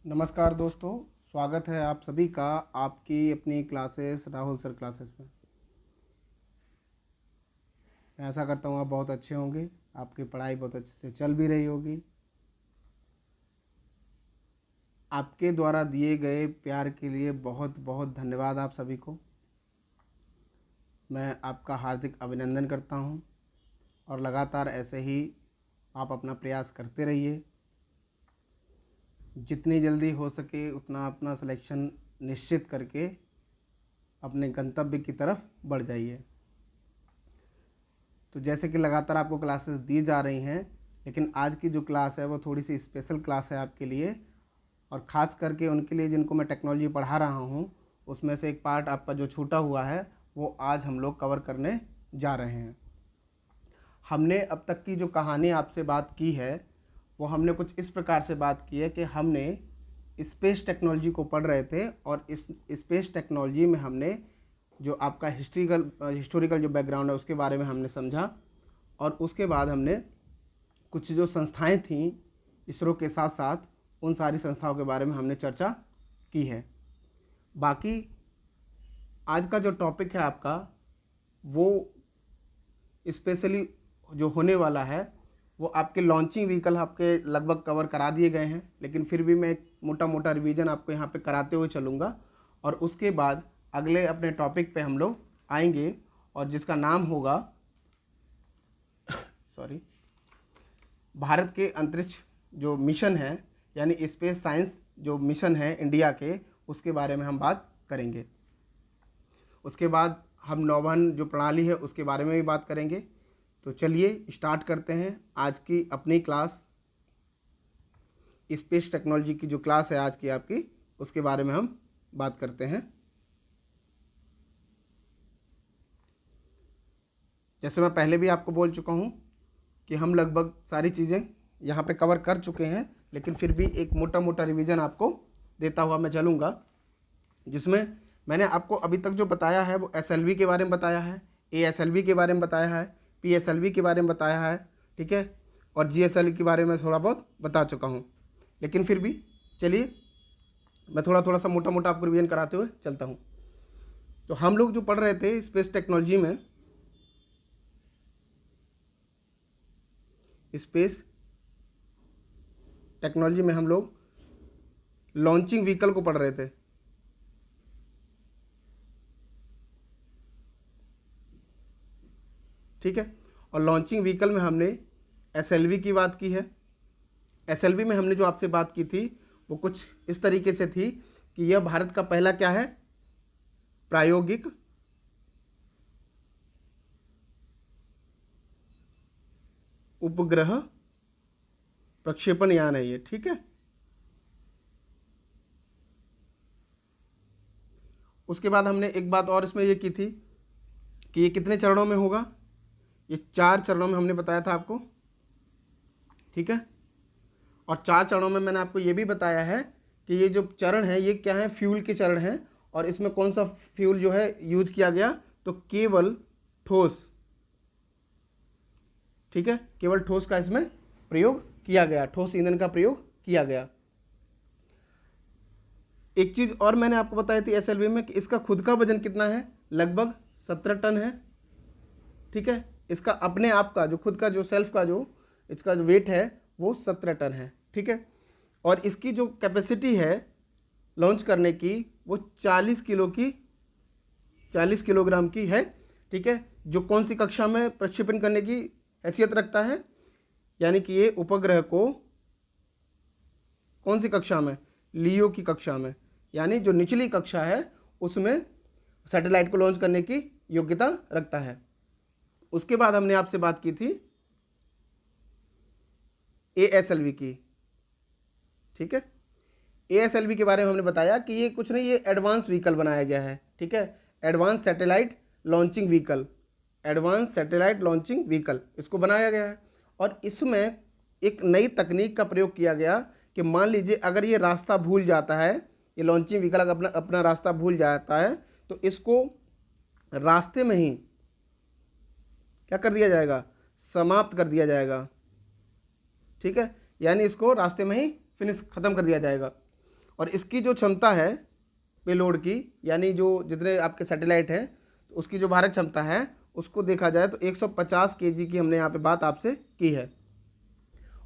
नमस्कार दोस्तों, स्वागत है आप सभी का आपकी अपनी क्लासेस राहुल सर क्लासेस में। मैं आशा करता हूँ आप बहुत अच्छे होंगे, आपकी पढ़ाई बहुत अच्छे से चल भी रही होगी। आपके द्वारा दिए गए प्यार के लिए बहुत बहुत धन्यवाद आप सभी को। मैं आपका हार्दिक अभिनंदन करता हूँ और लगातार ऐसे ही आप अपना प्रयास करते रहिए। जितनी जल्दी हो सके उतना अपना सिलेक्शन निश्चित करके अपने गंतव्य की तरफ बढ़ जाइए। तो जैसे कि लगातार आपको क्लासेस दी जा रही हैं, लेकिन आज की जो क्लास है वो थोड़ी सी स्पेशल क्लास है आपके लिए, और ख़ास करके उनके लिए जिनको मैं टेक्नोलॉजी पढ़ा रहा हूँ। उसमें से एक पार्ट आपका जो छूटा हुआ है वो आज हम लोग कवर करने जा रहे हैं। हमने अब तक की जो कहानी आपसे बात की है वो हमने कुछ इस प्रकार से बात की है कि हमने स्पेस टेक्नोलॉजी को पढ़ रहे थे, और इस स्पेस टेक्नोलॉजी में हमने जो आपका हिस्टोरिकल जो बैकग्राउंड है उसके बारे में हमने समझा, और उसके बाद हमने कुछ जो संस्थाएं थीं इसरो के साथ साथ उन सारी संस्थाओं के बारे में हमने चर्चा की है। बाकी आज का जो टॉपिक है आपका वो स्पेशली जो होने वाला है वो आपके लॉन्चिंग व्हीकल आपके लगभग कवर करा दिए गए हैं, लेकिन फिर भी मैं एक मोटा मोटा रिवीजन आपको यहाँ पे कराते हुए चलूँगा, और उसके बाद अगले अपने टॉपिक पे हम लोग आएंगे और जिसका नाम होगा भारत के अंतरिक्ष जो मिशन है यानी स्पेस साइंस जो मिशन है इंडिया के, उसके बारे में हम बात करेंगे। उसके बाद हम नौवहन जो प्रणाली है उसके बारे में भी बात करेंगे। तो चलिए स्टार्ट करते हैं आज की अपनी क्लास। स्पेस टेक्नोलॉजी की जो क्लास है आज की आपकी, उसके बारे में हम बात करते हैं। जैसे मैं पहले भी आपको बोल चुका हूँ कि हम लगभग सारी चीज़ें यहाँ पे कवर कर चुके हैं, लेकिन फिर भी एक मोटा मोटा रिवीजन आपको देता हुआ मैं चलूँगा, जिसमें मैंने आपको अभी तक जो बताया है वो एसएलवी के बारे में बताया है, एएसएलवी के बारे में बताया है, पीएसएलवी के बारे में बताया है, ठीक है, और जीएसएलवी के बारे में थोड़ा बहुत बता चुका हूँ। लेकिन फिर भी चलिए मैं थोड़ा सा मोटा मोटा आपको रिवीजन कराते हुए चलता हूँ। तो हम लोग जो पढ़ रहे थे स्पेस टेक्नोलॉजी में, स्पेस टेक्नोलॉजी में हम लोग लॉन्चिंग व्हीकल को पढ़ रहे थे। ठीक है, और लॉन्चिंग व्हीकल में हमने एसएलवी की बात की है। एसएलवी में हमने जो आपसे बात की थी वो कुछ इस तरीके से थी कि यह भारत का पहला क्या है, प्रायोगिक उपग्रह प्रक्षेपण यान है ये। ठीक है, उसके बाद हमने एक बात और इसमें ये की थी कि ये कितने चरणों में होगा, ये 4 चरणों में हमने बताया था आपको। ठीक है, और 4 चरणों में मैंने आपको ये भी बताया है कि ये जो चरण है ये क्या है, फ्यूल के चरण हैं, और इसमें कौन सा फ्यूल जो है यूज किया गया, तो केवल ठोस। ठीक है, केवल ठोस का इसमें प्रयोग किया गया, ठोस ईंधन का प्रयोग किया गया। एक चीज और मैंने आपको बताई थी एसएलवी में कि इसका खुद का वजन कितना है, लगभग 17 टन है। ठीक है, इसका अपने आप का जो खुद का जो सेल्फ का जो इसका जो वेट है वो 17 टन है। ठीक है, और इसकी जो कैपेसिटी है लॉन्च करने की वो 40 किलोग्राम की है। ठीक है, जो कौन सी कक्षा में प्रक्षेपण करने की हैसियत रखता है, यानी कि ये उपग्रह को कौन सी कक्षा में, लियो की कक्षा में, यानी जो निचली कक्षा है उसमें सैटेलाइट को लॉन्च करने की योग्यता रखता है। उसके बाद हमने आपसे बात की थी एएसएलवी की। ठीक है, एएसएलवी के बारे में हमने बताया कि ये कुछ नहीं, ये एडवांस व्हीकल बनाया गया है। ठीक है, advance satellite launching vehicle, advance satellite launching vehicle इसको बनाया गया है, और इसमें एक नई तकनीक का प्रयोग किया गया कि मान लीजिए अगर ये रास्ता भूल जाता है, ये लॉन्चिंग व्हीकल अगर अपना अपना रास्ता भूल जाता है तो इसको रास्ते में ही क्या कर दिया जाएगा, समाप्त कर दिया जाएगा। ठीक है, यानी इसको रास्ते में ही फिनिश खत्म कर दिया जाएगा। और इसकी जो क्षमता है पेलोड की, यानी जो जितने आपके सैटेलाइट हैं तो उसकी जो भारक क्षमता है उसको देखा जाए तो 150 केजी की हमने यहाँ पे बात आपसे की है।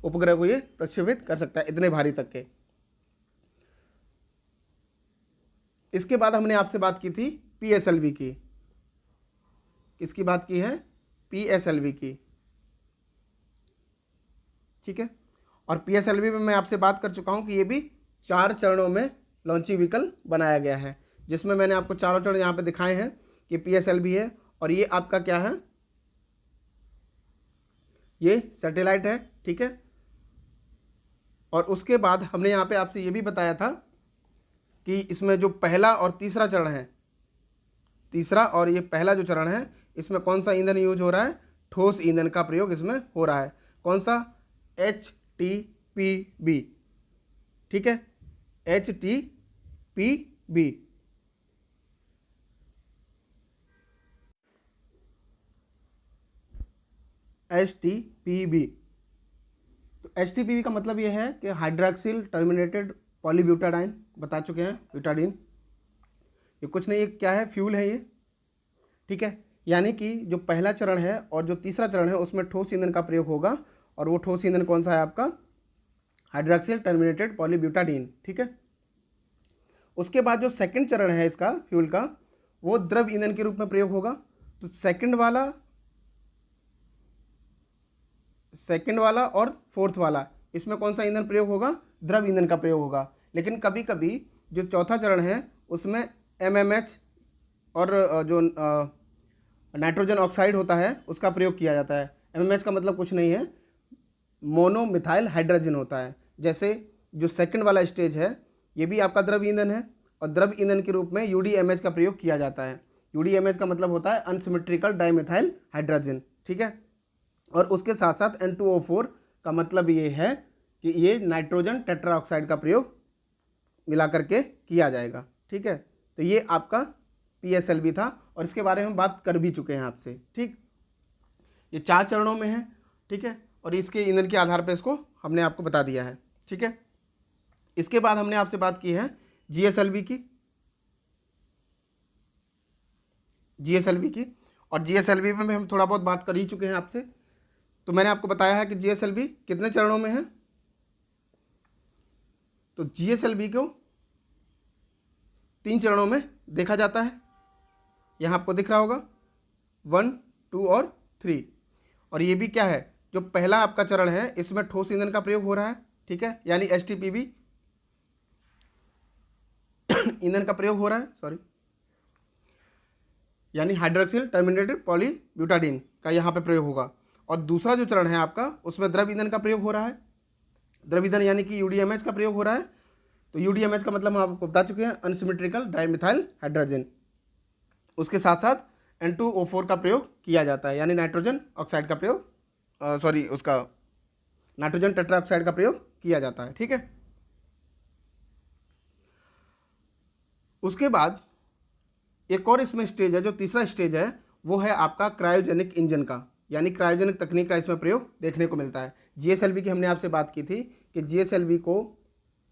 उपग्रह को ये प्रक्षेपित कर सकता है इतने भारी तक के। इसके बाद हमने आपसे बात की थी PSLV की। किसकी बात की है? PSLV की, ठीक है। और PSLV में मैं आपसे बात कर चुका हूँ कि ये भी 4 चरणों में लॉन्चिंग व्हीकल बनाया गया है, जिसमें मैंने आपको चारों चरण यहाँ पे दिखाए हैं कि PSLV है और ये आपका क्या है, ये सैटेलाइट है, ठीक है। और उसके बाद हमने यहाँ पे आपसे ये भी बताया था कि इसमें जो पहला और तीसरा चरण है, तीसरा और ये पहला जो चरण है, इसमें कौन सा ईंधन यूज हो रहा है? ठोस ईंधन का प्रयोग इसमें हो रहा है। कौन सा? HTPB, ठीक है, HTPB। HTPB, तो HTPB का मतलब ये है कि हाइड्रॉक्सिल टर्मिनेटेड पॉलीब्यूटाडाइन, बता चुके हैं, ब्यूटाडीन। ये कुछ नहीं, ये क्या है? फ्यूल है ये, ठीक है। यानी कि जो पहला चरण है और जो तीसरा चरण है उसमें ठोस ईंधन का प्रयोग होगा, और वो ठोस ईंधन कौन सा है आपका? हाइड्रॉक्सिल टर्मिनेटेड पॉलीब्यूटाडीन, ठीक है। उसके बाद जो सेकंड चरण है इसका फ्यूल का, वो द्रव ईंधन के रूप में प्रयोग होगा। तो सेकंड वाला और फोर्थ वाला, इसमें कौन सा ईंधन प्रयोग होगा? द्रव ईंधन का प्रयोग होगा। लेकिन कभी कभी जो चौथा चरण है उसमें MMH और जो नाइट्रोजन ऑक्साइड होता है उसका प्रयोग किया जाता है। MMH का मतलब कुछ नहीं है, मोनोमिथाइल हाइड्रोजन होता है। जैसे जो सेकंड वाला स्टेज है ये भी आपका द्रव ईंधन है, और द्रव ईंधन के रूप में UDMH का प्रयोग किया जाता है। UDMH का मतलब होता है अनसिमेट्रिकल डाइमिथाइल हाइड्रोजन, ठीक है। और उसके साथ साथ N2O4 का मतलब ये है कि ये नाइट्रोजन टेट्राऑक्साइड का प्रयोग मिला करके किया जाएगा, ठीक है। तो ये आपका PSLV था, और इसके बारे में बात कर भी चुके हैं आपसे, ठीक। ये 4 चरणों में है, ठीक है, और इसके ईंधन के आधार पर इसको हमने आपको बता दिया है, ठीक है। इसके बाद हमने आपसे बात की है GSLV की, और GSLV में हम थोड़ा बहुत बात कर ही चुके हैं आपसे। तो मैंने आपको बताया है कि GSLV कितने चरणों में है। तो GSLV को 3 चरणों में देखा जाता है। यहाँ आपको दिख रहा होगा 1, 2 और 3। और ये भी क्या है, जो पहला आपका चरण है इसमें ठोस ईंधन का प्रयोग हो रहा है, ठीक है, यानी HTPB ईंधन का प्रयोग हो रहा है, सॉरी, यानी हाइड्रॉक्सिल टर्मिनेटेड पॉलीब्यूटाडीन का यहाँ पे प्रयोग होगा। और दूसरा जो चरण है आपका उसमें द्रव ईंधन का प्रयोग हो रहा है। द्रव ईंधन यानी कि UDMH का प्रयोग हो रहा है। तो UDMH का मतलब हम आपको बता चुके हैं, अनसिमेट्रिकल डाइमिथाइल हाइड्रोजन। उसके साथ साथ N2O4 का प्रयोग किया जाता है, यानी नाइट्रोजन ऑक्साइड का प्रयोग, उसका नाइट्रोजन टेट्राऑक्साइड का प्रयोग किया जाता है, ठीक है। उसके बाद एक और इसमें स्टेज है, जो तीसरा स्टेज है वो है आपका क्रायोजेनिक इंजन का, यानी क्रायोजेनिक तकनीक का इसमें प्रयोग देखने को मिलता है। GSLV की हमने आपसे बात की थी कि GSLV को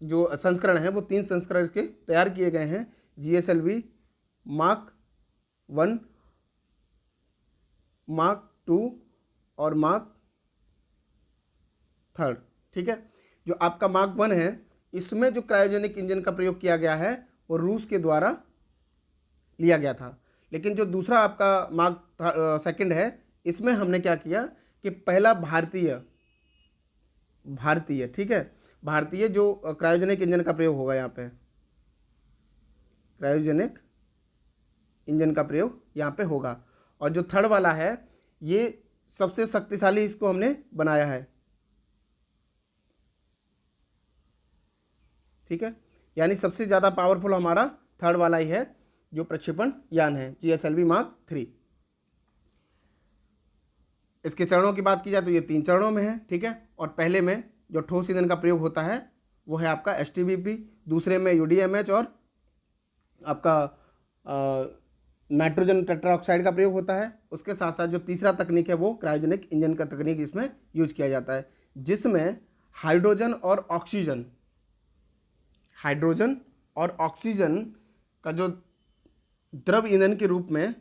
जो संस्करण है वो 3 संस्करण इसके तैयार किए गए हैं, GSLV Mark 1, Mark 2 और Mark 3, ठीक है। जो आपका Mark 1 है इसमें जो क्रायोजेनिक इंजन का प्रयोग किया गया है वो रूस के द्वारा लिया गया था। लेकिन जो दूसरा आपका Mark 2 है इसमें हमने क्या किया कि पहला भारतीय, ठीक है, भारतीय जो क्रायोजेनिक इंजन का प्रयोग होगा, यहाँ पे क्रायोजेनिक इंजन का प्रयोग यहाँ पे होगा। और जो थर्ड वाला है ये सबसे शक्तिशाली इसको हमने बनाया है, ठीक है, यानी सबसे ज़्यादा पावरफुल हमारा थर्ड वाला ही है जो प्रक्षेपण यान है, GSLV Mark 3। इसके चरणों की बात की जाए तो ये 3 चरणों में है, ठीक है। और पहले में जो ठोस ईंधन का प्रयोग होता है वो है आपका HTPB, दूसरे में UDMH और आपका नाइट्रोजन टेट्राऑक्साइड का प्रयोग होता है। उसके साथ साथ जो तीसरा तकनीक है वो क्रायोजेनिक इंजन का तकनीक इसमें यूज किया जाता है, जिसमें हाइड्रोजन और हाइड्रोजन और ऑक्सीजन का जो द्रव ईंधन के रूप में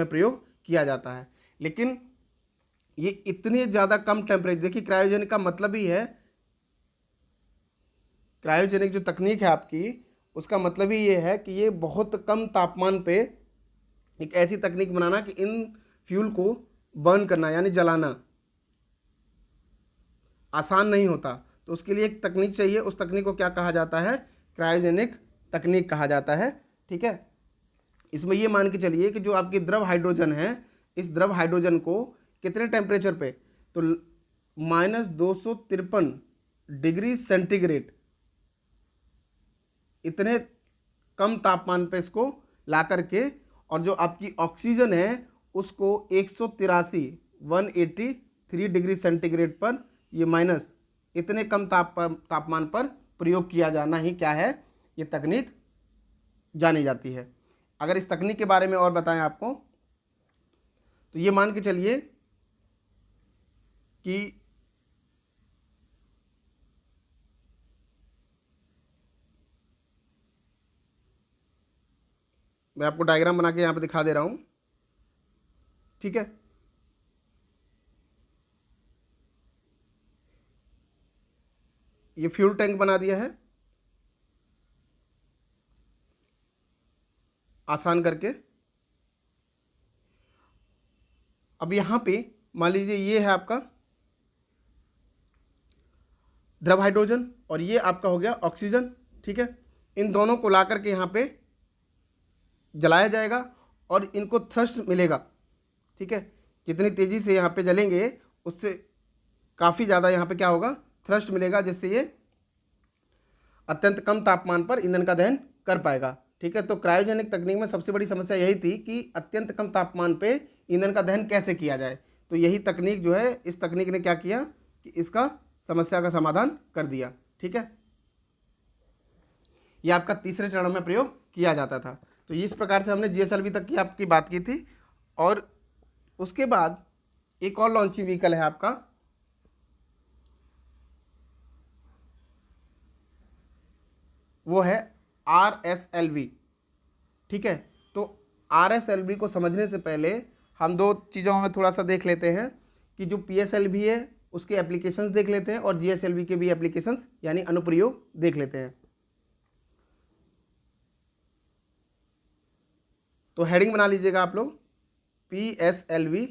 प्रयोग किया जाता है। लेकिन ये इतने ज़्यादा कम टेम्परेचर, देखिए क्रायोजेनिक का मतलब ही है, क्रायोजेनिक जो तकनीक है आपकी, उसका मतलब ही ये है कि ये बहुत कम तापमान पे एक ऐसी तकनीक बनाना कि इन फ्यूल को बर्न करना यानी जलाना आसान नहीं होता। तो उसके लिए एक तकनीक चाहिए, उस तकनीक को क्या कहा जाता है? क्रायोजेनिक तकनीक कहा जाता है। ठीक है, इसमें ये मान के चलिए कि जो आपकी द्रव हाइड्रोजन है, इस द्रव हाइड्रोजन को कितने टेम्परेचर पे, तो -253 डिग्री सेंटीग्रेड, इतने कम तापमान पे इसको ला करके, और जो आपकी ऑक्सीजन है उसको 183 डिग्री सेंटीग्रेड पर, ये माइनस इतने कम तापमान पर प्रयोग किया जाना ही क्या है, ये तकनीक जानी जाती है। अगर इस तकनीक के बारे में और बताएं आपको, तो ये मान के चलिए कि मैं आपको डायग्राम बना के यहाँ पे दिखा दे रहा हूँ। ठीक है, ये फ्यूल टैंक बना दिया है आसान करके। अब यहाँ पे मान लीजिए ये है आपका द्रव हाइड्रोजन और ये आपका हो गया ऑक्सीजन। ठीक है, इन दोनों को ला करके यहाँ पे जलाया जाएगा और इनको थ्रस्ट मिलेगा। ठीक है, जितनी तेज़ी से यहाँ पे जलेंगे उससे काफ़ी ज़्यादा यहाँ पे क्या होगा, थ्रस्ट मिलेगा, जिससे ये अत्यंत कम तापमान पर ईंधन का दहन कर पाएगा। ठीक है, तो क्रायोजेनिक तकनीक में सबसे बड़ी समस्या यही थी कि अत्यंत कम तापमान पे ईंधन का दहन कैसे किया जाए। तो यही तकनीक जो है, इस तकनीक ने क्या किया कि इसका समस्या का समाधान कर दिया। ठीक है, यह आपका तीसरे चरण में प्रयोग किया जाता था। तो इस प्रकार से हमने GSLV तक की आपकी बात की थी। और उसके बाद एक और लॉन्चिंग व्हीकल है आपका, वो है RSLV। ठीक है, तो RSLV को समझने से पहले हम दो चीज़ों में थोड़ा सा देख लेते हैं कि जो PSLV है उसके एप्लीकेशंस देख लेते हैं और GSLV के भी एप्लीकेशंस यानी अनुप्रयोग देख लेते हैं। तो हेडिंग बना लीजिएगा आप लोग, PSLV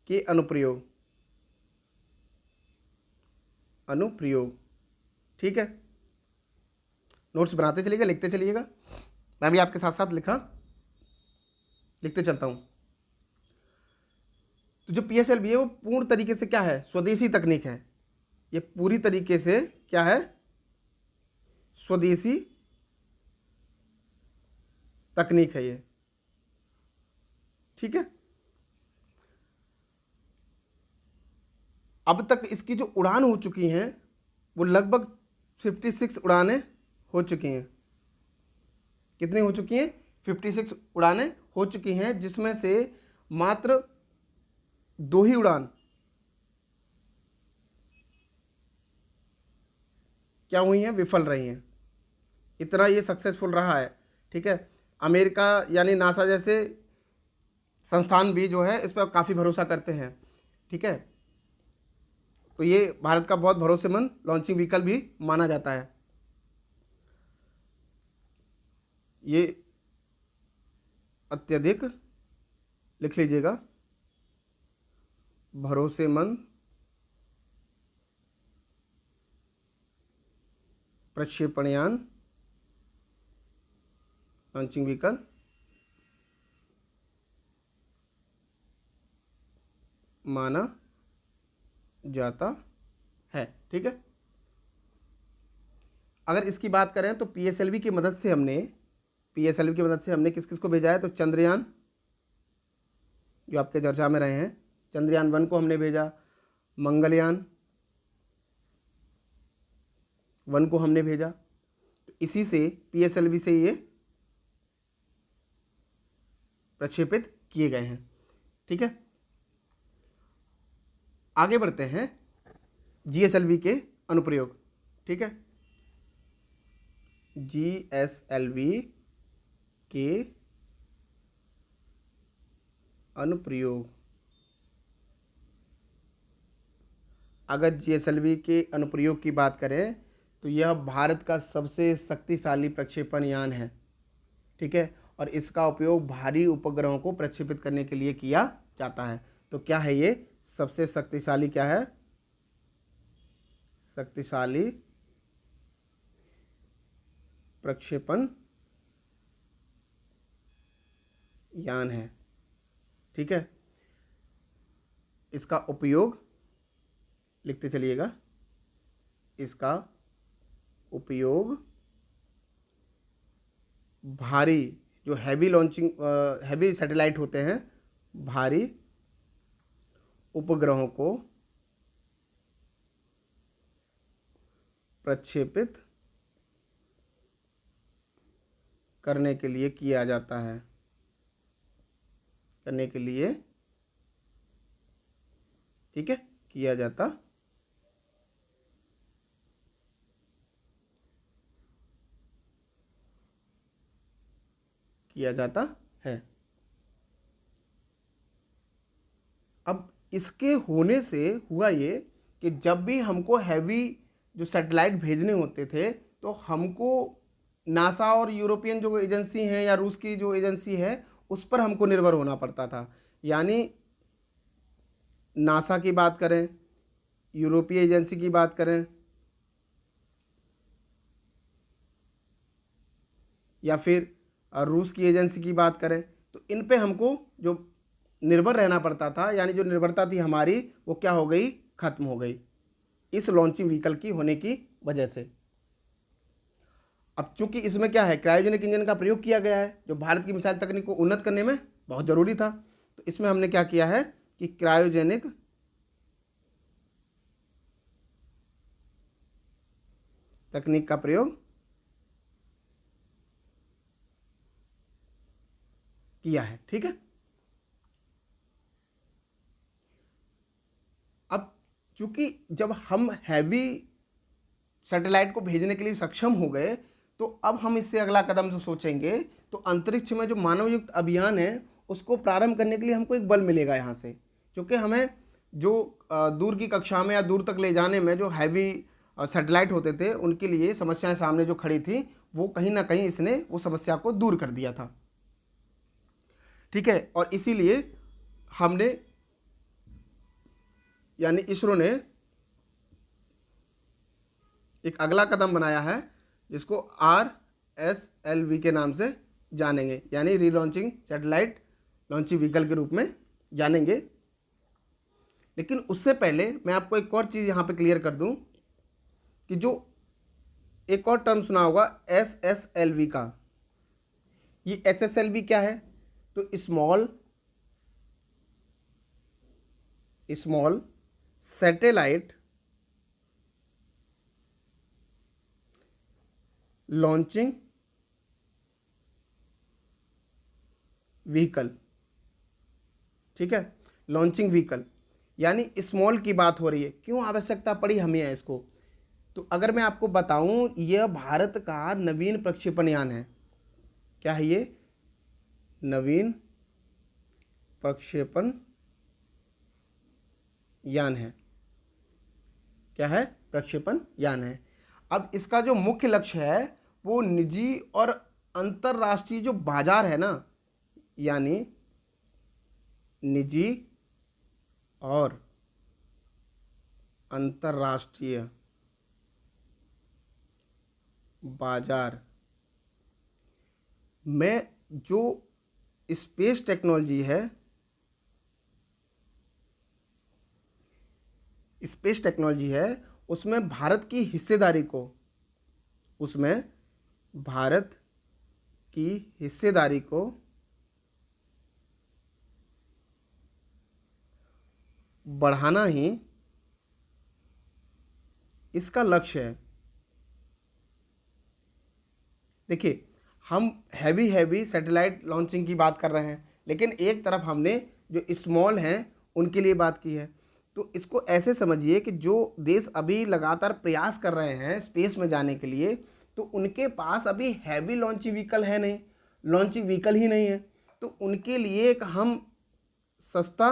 के अनुप्रयोग। ठीक है, नोट्स बनाते चलिएगा, लिखते चलिएगा, मैं भी आपके साथ साथ लिखते चलता हूँ। तो जो PSLV है वो पूर्ण तरीके से क्या है, स्वदेशी तकनीक है। ये पूरी तरीके से क्या है, स्वदेशी तकनीक है ये। ठीक है, अब तक इसकी जो उड़ान हो चुकी हैं वो लगभग 56 उड़ानें हो चुकी हैं। कितनी हो चुकी हैं? 56 उड़ानें हो चुकी हैं, जिसमें से मात्र 2 ही उड़ान क्या हुई हैं, विफल रही हैं। इतना ये सक्सेसफुल रहा है। ठीक है, अमेरिका यानी नासा जैसे संस्थान भी जो है इस पर काफ़ी भरोसा करते हैं। ठीक है, तो ये भारत का बहुत भरोसेमंद लॉन्चिंग व्हीकल भी माना जाता है। ये अत्यधिक लिख लीजिएगा, भरोसेमंद प्रक्षेपणयान लॉन्चिंग व्हीकल माना जाता है। ठीक है, अगर इसकी बात करें तो PSLV की मदद से हमने किस किस को भेजा है, तो चंद्रयान जो आपके चर्चा में रहे हैं, चंद्रयान 1 को हमने भेजा, मंगलयान 1 को हमने भेजा। तो इसी से PSLV से ये प्रक्षेपित किए गए हैं। ठीक है, आगे बढ़ते हैं GSLV के अनुप्रयोग। ठीक है, GSLV के अनुप्रयोग। अगर GSLV के अनुप्रयोग की बात करें तो यह भारत का सबसे शक्तिशाली प्रक्षेपण यान है। ठीक है, और इसका उपयोग भारी उपग्रहों को प्रक्षेपित करने के लिए किया जाता है। तो क्या है ये सबसे शक्तिशाली, क्या है, शक्तिशाली प्रक्षेपण यान है। ठीक है, इसका उपयोग लिखते चलिएगा, इसका उपयोग भारी जो हैवी सैटेलाइट होते हैं, भारी उपग्रहों को प्रक्षेपित करने के लिए किया जाता है, करने के लिए, ठीक है, किया जाता है। अब इसके होने से हुआ ये कि जब भी हमको हैवी जो सैटेलाइट भेजने होते थे तो हमको नासा और यूरोपियन जो एजेंसी हैं या रूस की जो एजेंसी है उस पर हमको निर्भर होना पड़ता था। यानी नासा की बात करें, यूरोपीय एजेंसी की बात करें या फिर रूस की एजेंसी की बात करें, तो इन पे हमको जो निर्भर रहना पड़ता था, यानी जो निर्भरता थी हमारी, वो क्या हो गई, खत्म हो गई इस लॉन्चिंग व्हीकल की होने की वजह से। अब चूंकि इसमें क्या है, क्रायोजेनिक इंजन का प्रयोग किया गया है जो भारत की मिसाइल तकनीक को उन्नत करने में बहुत ज़रूरी था, तो इसमें हमने क्या किया है कि क्रायोजेनिक तकनीक का प्रयोग किया है। ठीक है, अब चूंकि जब हम हैवी सैटेलाइट को भेजने के लिए सक्षम हो गए तो अब हम इससे अगला कदम जो सोचेंगे तो अंतरिक्ष में जो मानवयुक्त अभियान है उसको प्रारंभ करने के लिए हमको एक बल मिलेगा यहाँ से, क्योंकि हमें जो दूर की कक्षा में या दूर तक ले जाने में जो हैवी सैटेलाइट होते थे उनके लिए समस्याएं सामने जो खड़ी थी, वो कहीं ना कहीं इसने वो समस्या को दूर कर दिया था। ठीक है, और इसीलिए हमने यानी इसरो ने एक अगला कदम बनाया है जिसको RSLV के नाम से जानेंगे, यानी रीलॉन्चिंग सैटेलाइट लॉन्चिंग व्हीकल के रूप में जानेंगे। लेकिन उससे पहले मैं आपको एक और चीज़ यहाँ पे क्लियर कर दूँ कि जो एक और टर्म सुना होगा SSLV का, ये SSLV क्या है, तो स्मॉल सैटेलाइट लॉन्चिंग व्हीकल। ठीक है, लॉन्चिंग व्हीकल यानी स्मॉल की बात हो रही है। क्यों आवश्यकता पड़ी हमें इसको, तो अगर मैं आपको बताऊं, यह भारत का नवीन प्रक्षेपण यान है। क्या है ये, नवीन प्रक्षेपण यान है। क्या है, प्रक्षेपण यान है। अब इसका जो मुख्य लक्ष्य है वो निजी और अंतर्राष्ट्रीय जो बाजार है ना, यानी निजी और अंतर्राष्ट्रीय बाजार में जो स्पेस टेक्नोलॉजी है, उसमें भारत की हिस्सेदारी को बढ़ाना ही इसका लक्ष्य है। देखिए, हम हैवी सैटेलाइट लॉन्चिंग की बात कर रहे हैं, लेकिन एक तरफ हमने जो स्मॉल हैं उनके लिए बात की है। तो इसको ऐसे समझिए कि जो देश अभी लगातार प्रयास कर रहे हैं स्पेस में जाने के लिए, तो उनके पास अभी हैवी लॉन्चिंग व्हीकल है नहीं, लॉन्चिंग व्हीकल ही नहीं है। तो उनके लिए एक हम सस्ता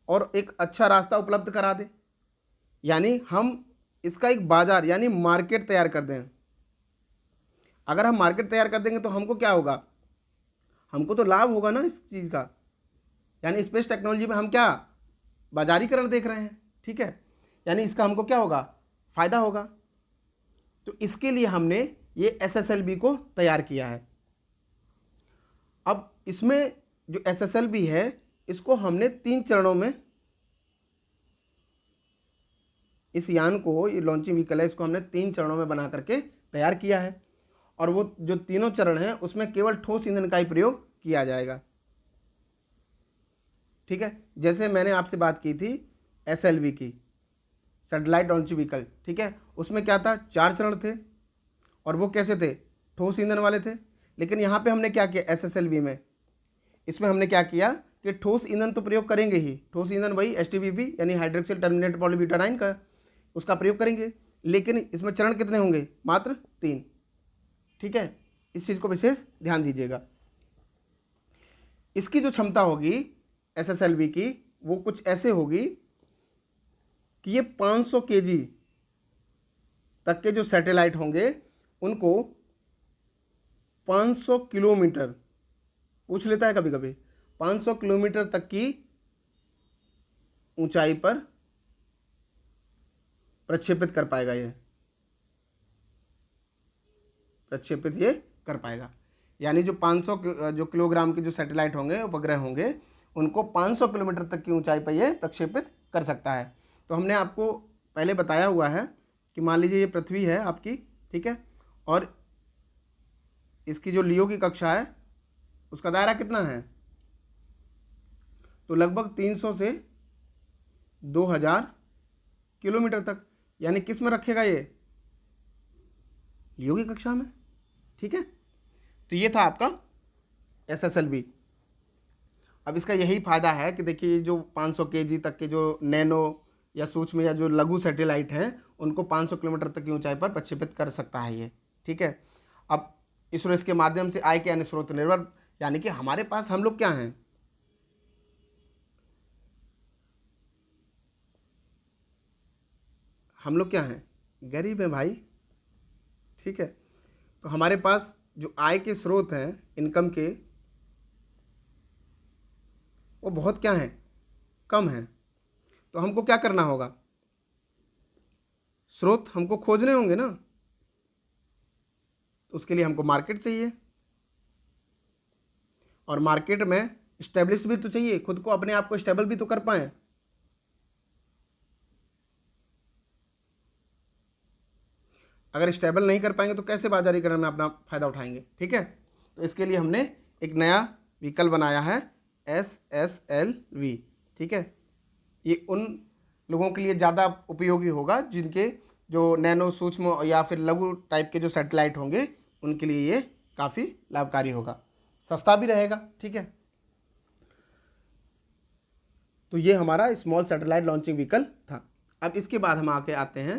और एक अच्छा रास्ता उपलब्ध करा दें, यानी हम इसका एक बाजार यानी मार्केट तैयार कर दें। अगर हम मार्केट तैयार कर देंगे तो हमको क्या होगा, हमको तो लाभ होगा ना इस चीज़ का, यानी स्पेस टेक्नोलॉजी में हम क्या बाजारीकरण देख रहे हैं, ठीक है, यानी इसका हमको क्या होगा, फ़ायदा होगा। तो इसके लिए हमने ये SSLV को तैयार किया है। अब इसमें जो SSLV है इसको हमने 3 चरणों में, इस यान को, ये लॉन्चिंग व्हीकल है, इसको हमने 3 चरणों में बना करके तैयार किया है। और वो जो तीनों चरण हैं उसमें केवल ठोस ईंधन का ही प्रयोग किया जाएगा, ठीक है। जैसे मैंने आपसे बात की थी SLV की, सैटेलाइट लॉन्चिंग व्हीकल, ठीक है, उसमें क्या था, 4 चरण थे और वो कैसे थे, ठोस ईंधन वाले थे। लेकिन यहाँ पे हमने क्या किया SSLV में, इसमें हमने क्या किया कि ठोस ईंधन तो प्रयोग करेंगे ही, ठोस ईंधन वही HTBP यानी हाइड्रोक्सिल टर्मिनेटेड पॉलीब्यूटाडाइन का, उसका प्रयोग करेंगे। लेकिन इसमें चरण कितने होंगे, मात्र 3, ठीक है। इस चीज़ को विशेष ध्यान दीजिएगा। इसकी जो क्षमता होगी SSLV की वो कुछ ऐसे होगी कि ये 500 kg तक के जो सैटेलाइट होंगे उनको 500 किलोमीटर, पूछ लेता है कभी कभी, 500 किलोमीटर तक की ऊंचाई पर प्रक्षेपित कर पाएगा, ये प्रक्षेपित ये कर पाएगा। यानी जो 500 जो किलोग्राम के जो सैटेलाइट होंगे, उपग्रह होंगे, उनको 500 किलोमीटर तक की ऊंचाई पर ये प्रक्षेपित कर सकता है। तो हमने आपको पहले बताया हुआ है कि मान लीजिए ये पृथ्वी है आपकी, ठीक है, और इसकी जो लियो की कक्षा है उसका दायरा कितना है, तो लगभग 300 से 2000 किलोमीटर तक, यानी किस में रखेगा ये, लियो की कक्षा में, ठीक है। तो ये था आपका SSLV। अब इसका यही फायदा है कि देखिए जो 500 kg तक के जो नैनो या सूक्ष्म या जो लघु सैटेलाइट हैं उनको 500 किलोमीटर तक की ऊंचाई पर प्रक्षेपित कर सकता है ये, ठीक है। अब इसरो इसके माध्यम से आय के अन्य स्रोत निर्भर, यानी कि हमारे पास हम लोग क्या हैं, हम लोग क्या हैं, गरीब हैं भाई, ठीक है। तो हमारे पास जो आय के स्रोत हैं इनकम के, वो बहुत क्या हैं, कम हैं। तो हमको क्या करना होगा, स्रोत हमको खोजने होंगे ना, तो उसके लिए हमको मार्केट चाहिए, और मार्केट में स्टेब्लिश भी तो चाहिए, खुद को अपने आप को स्टेबल भी तो कर पाएं। अगर स्टेबल नहीं कर पाएंगे तो कैसे बाजारीकरण में अपना फायदा उठाएंगे, ठीक है। तो इसके लिए हमने एक नया व्हीकल बनाया है SSLV, ठीक है। ये उन लोगों के लिए ज़्यादा उपयोगी होगा जिनके जो नैनो सूक्ष्म या फिर लघु टाइप के जो सैटेलाइट होंगे उनके लिए ये काफ़ी लाभकारी होगा, सस्ता भी रहेगा, ठीक है। तो ये हमारा स्मॉल सैटेलाइट लॉन्चिंग व्हीकल था। अब इसके बाद हम आके आते हैं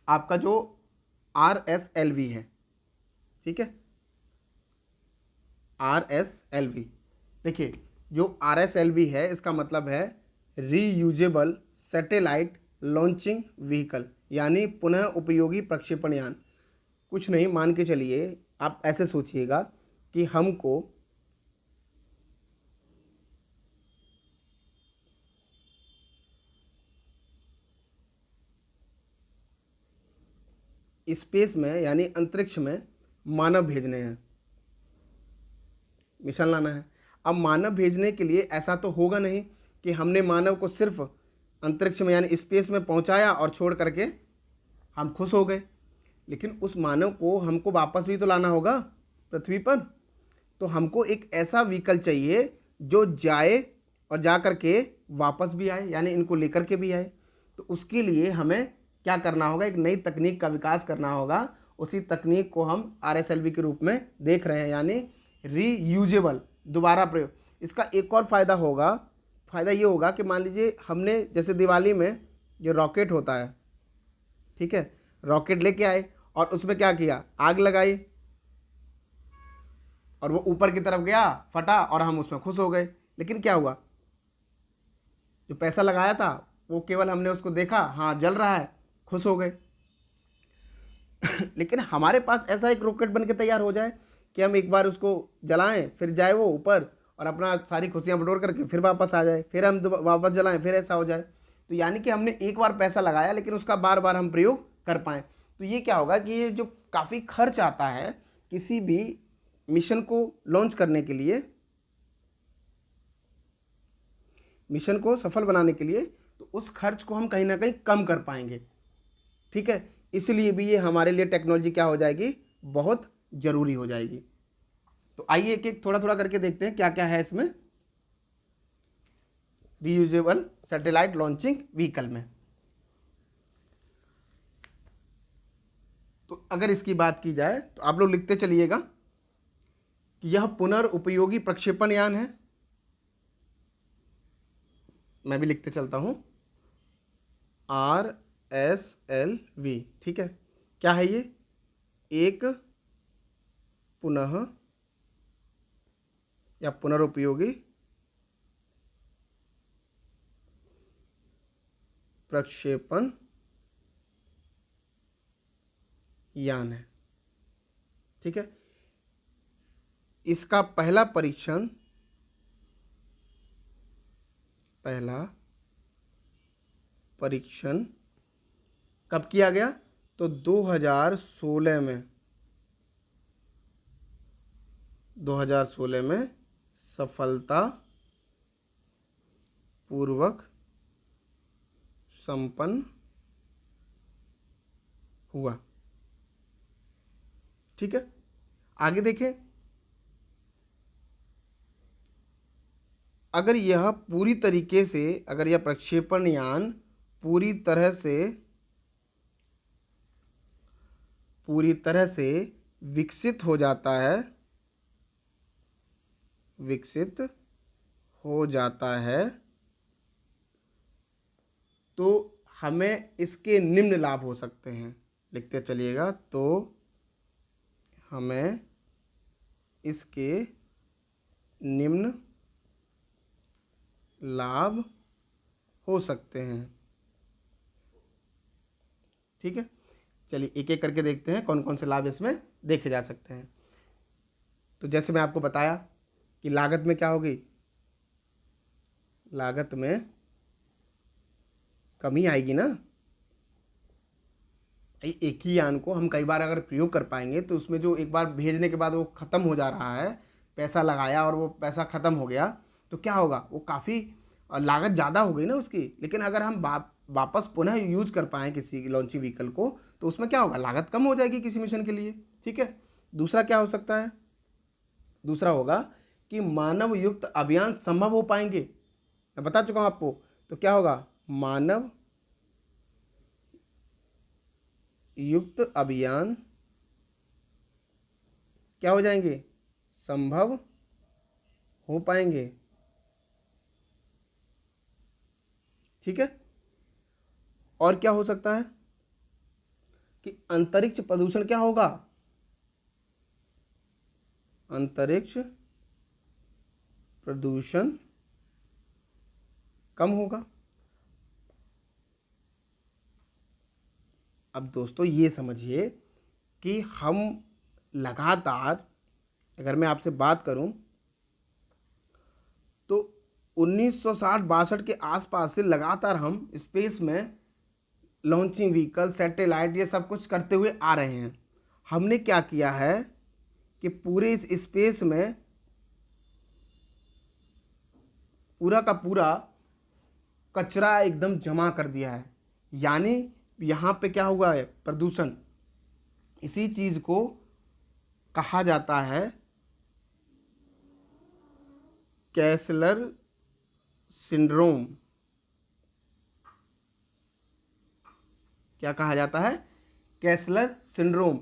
आपका जो RSLV है, ठीक है, RSLV। देखिए जो RSLV है इसका मतलब है रीयूजेबल सैटेलाइट लॉन्चिंग व्हीकल, यानी पुनः उपयोगी प्रक्षेपण यान। कुछ नहीं, मान के चलिए, आप ऐसे सोचिएगा कि हमको स्पेस में यानी अंतरिक्ष में मानव भेजने हैं, मिशन लाना है। अब मानव भेजने के लिए ऐसा तो होगा नहीं कि हमने मानव को सिर्फ अंतरिक्ष में यानी स्पेस में पहुंचाया और छोड़ करके हम खुश हो गए, लेकिन उस मानव को हमको वापस भी तो लाना होगा पृथ्वी पर। तो हमको एक ऐसा व्हीकल चाहिए जो जाए और जा कर के वापस भी आए, यानी इनको लेकर के भी आए। तो उसके लिए हमें क्या करना होगा, एक नई तकनीक का विकास करना होगा। उसी तकनीक को हम RSLV के रूप में देख रहे हैं, यानी रीयूजेबल, दोबारा प्रयोग। इसका एक और फ़ायदा होगा, फ़ायदा ये होगा कि मान लीजिए हमने जैसे दिवाली में जो रॉकेट होता है, ठीक है, रॉकेट लेके आए और उसमें क्या किया, आग लगाई और वो ऊपर की तरफ गया, फटा और हम उसमें खुश हो गए। लेकिन क्या हुआ, जो पैसा लगाया था वो केवल हमने उसको देखा, हाँ जल रहा है, खुश हो गए। लेकिन हमारे पास ऐसा एक रॉकेट बन के तैयार हो जाए कि हम एक बार उसको जलाएं, फिर जाए वो ऊपर और अपना सारी खुशियां बटोर करके फिर वापस आ जाए, फिर हम वापस जलाएं, फिर ऐसा हो जाए। तो यानी कि हमने एक बार पैसा लगाया लेकिन उसका बार बार हम प्रयोग कर पाएँ। तो ये क्या होगा कि ये जो काफ़ी खर्च आता है किसी भी मिशन को लॉन्च करने के लिए, मिशन को सफल बनाने के लिए, तो उस खर्च को हम कहीं ना कहीं कम कर पाएंगे। ठीक है, इसलिए भी ये हमारे लिए टेक्नोलॉजी क्या हो जाएगी, बहुत ज़रूरी हो जाएगी। तो आइए एक एक थोड़ा थोड़ा करके देखते हैं क्या क्या है इसमें रीयूजेबल सैटेलाइट लॉन्चिंग व्हीकल में। तो अगर इसकी बात की जाए तो आप लोग लिखते चलिएगा कि यह पुनर्उपयोगी प्रक्षेपण यान है। मैं भी लिखते चलता हूं, RSLV। ठीक है, क्या है ये, एक पुनः या पुनरुपयोगी प्रक्षेपण यान है। ठीक है, इसका पहला परीक्षण कब किया गया, तो 2016 में सफलता पूर्वक संपन्न हुआ। ठीक है, आगे देखें, अगर यह प्रक्षेपण यान पूरी तरह से विकसित हो जाता है तो हमें इसके निम्न लाभ हो सकते हैं। लिखते चलिएगा, तो हमें इसके निम्न लाभ हो सकते हैं। ठीक है, चलिए एक एक करके देखते हैं कौन कौन से लाभ इसमें देखे जा सकते हैं। तो जैसे मैं आपको बताया कि लागत में क्या होगी, लागत में कमी आएगी ना। एक ही यान को हम कई बार अगर प्रयोग कर पाएंगे तो उसमें जो एक बार भेजने के बाद वो ख़त्म हो जा रहा है, पैसा लगाया और वो पैसा ख़त्म हो गया, तो क्या होगा, वो काफ़ी लागत ज़्यादा हो गई ना उसकी। लेकिन अगर हम वापस पुनः यूज कर पाएँ किसी लॉन्चिंग व्हीकल को, तो उसमें क्या होगा, लागत कम हो जाएगी किसी मिशन के लिए। ठीक है, दूसरा क्या हो सकता है, दूसरा होगा कि मानव युक्त अभियान संभव हो पाएंगे। मैं बता चुका हूँ आपको, तो क्या होगा, मानव युक्त अभियान क्या हो जाएंगे, संभव हो पाएंगे। ठीक है, और क्या हो सकता है कि अंतरिक्ष प्रदूषण क्या होगा, अंतरिक्ष प्रदूषण कम होगा। अब दोस्तों ये समझिए कि हम लगातार, अगर मैं आपसे बात करूं तो 1960-62 के आसपास से लगातार हम स्पेस में लॉन्चिंग व्हीकल, सैटेलाइट, ये सब कुछ करते हुए आ रहे हैं। हमने क्या किया है कि पूरे इस स्पेस में पूरा का पूरा कचरा एकदम जमा कर दिया है। यानी यहाँ पे क्या हुआ है, प्रदूषण। इसी चीज़ को कहा जाता है कैसलर सिंड्रोम। क्या कहा जाता है, कैसलर सिंड्रोम।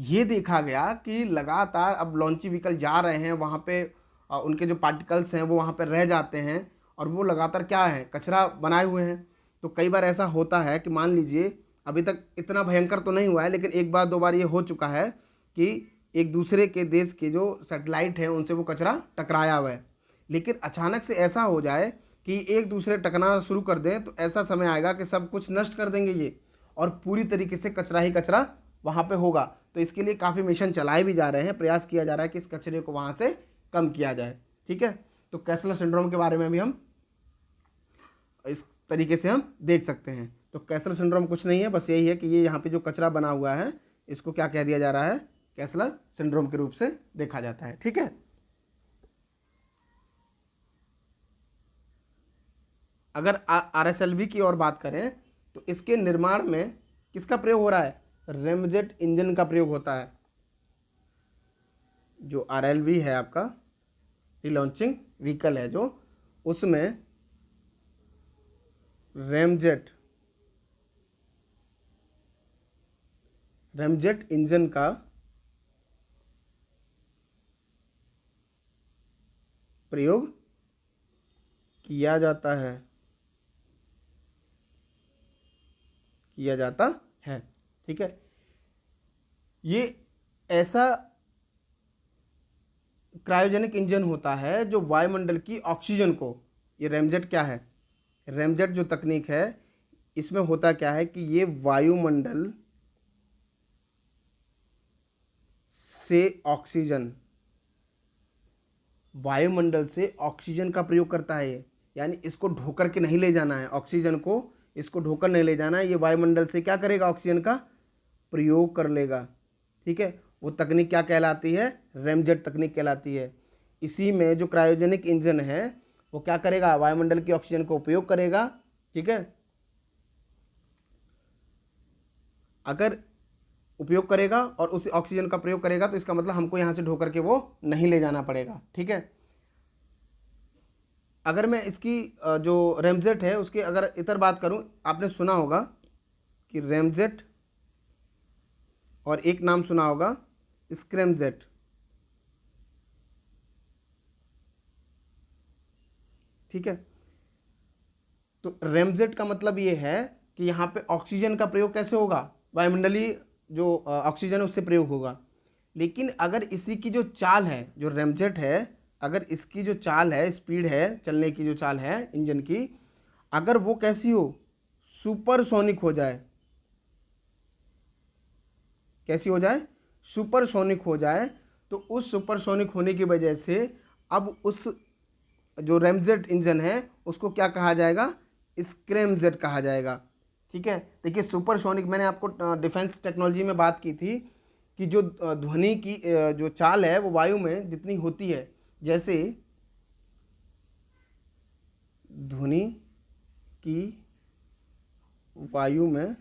ये देखा गया कि लगातार अब लॉन्ची व्हीकल जा रहे हैं वहाँ पे, उनके जो पार्टिकल्स हैं वो वहाँ पे रह जाते हैं और वो लगातार क्या है, कचरा बनाए हुए हैं। तो कई बार ऐसा होता है कि मान लीजिए अभी तक इतना भयंकर तो नहीं हुआ है, लेकिन एक बार दो बार ये हो चुका है कि एक दूसरे के देश के जो सैटेलाइट हैं उनसे वो कचरा टकराया हुआ है। लेकिन अचानक से ऐसा हो जाए कि एक दूसरे टकराना शुरू कर दें, तो ऐसा समय आएगा कि सब कुछ नष्ट कर देंगे ये, और पूरी तरीके से कचरा ही कचरा वहाँ पे होगा। तो इसके लिए काफ़ी मिशन चलाए भी जा रहे हैं, प्रयास किया जा रहा है कि इस कचरे को वहाँ से कम किया जाए। ठीक है, तो कैसलर सिंड्रोम के बारे में भी हम इस तरीके से हम देख सकते हैं। तो कैसलर सिंड्रोम कुछ नहीं है, बस यही है कि ये यहाँ पे जो कचरा बना हुआ है इसको क्या कह दिया जा रहा है, कैसलर सिंड्रोम के रूप से देखा जाता है। ठीक है, अगर RSLV की और बात करें तो इसके निर्माण में किसका प्रयोग हो रहा है, रेमजेट इंजन का प्रयोग होता है। जो RLV है आपका, रिलॉन्चिंग व्हीकल है जो, उसमें रेमजेट इंजन का प्रयोग किया जाता है। ठीक है, ये ऐसा क्रायोजेनिक इंजन होता है जो वायुमंडल की ऑक्सीजन को, ये रेमजेट क्या है, रेमजेट जो तकनीक है इसमें होता क्या है कि ये वायुमंडल से ऑक्सीजन का प्रयोग करता है ये, यानी इसको ढोकर के नहीं ले जाना है, ऑक्सीजन को इसको ढोकर नहीं ले जाना है, ये वायुमंडल से क्या करेगा, ऑक्सीजन का प्रयोग कर लेगा। ठीक है, वो तकनीक क्या कहलाती है, रेमजेट तकनीक कहलाती है। इसी में जो क्रायोजेनिक इंजन है वो क्या करेगा, वायुमंडल की ऑक्सीजन को उपयोग करेगा। ठीक है, अगर उपयोग करेगा और उस ऑक्सीजन का प्रयोग करेगा तो इसका मतलब हमको यहाँ से ढोकर के वो नहीं ले जाना पड़ेगा। ठीक है, अगर मैं इसकी जो रेमजेट है उसकी अगर इतर बात करूं, आपने सुना होगा कि रेमजेट और एक नाम सुना होगा स्क्रैमजेट। ठीक है, तो रेमजेट का मतलब ये है कि यहाँ पे ऑक्सीजन का प्रयोग कैसे होगा, वायुमंडलीय जो ऑक्सीजन है उससे प्रयोग होगा। लेकिन अगर इसी की जो चाल है, जो रेमजेट है, अगर इसकी जो चाल है, स्पीड है, चलने की जो चाल है इंजन की, अगर वो कैसी हो, सुपरसोनिक हो जाए, कैसी हो जाए, सुपरसोनिक हो जाए, तो उस सुपरसोनिक होने की वजह से अब उस जो रेमजेट इंजन है उसको क्या कहा जाएगा, स्क्रैमजेट कहा जाएगा। ठीक है, देखिए सुपरसोनिक, मैंने आपको डिफेंस टेक्नोलॉजी में बात की थी कि जो ध्वनि की जो चाल है वो वायु में जितनी होती है, जैसे ध्वनि की वायु में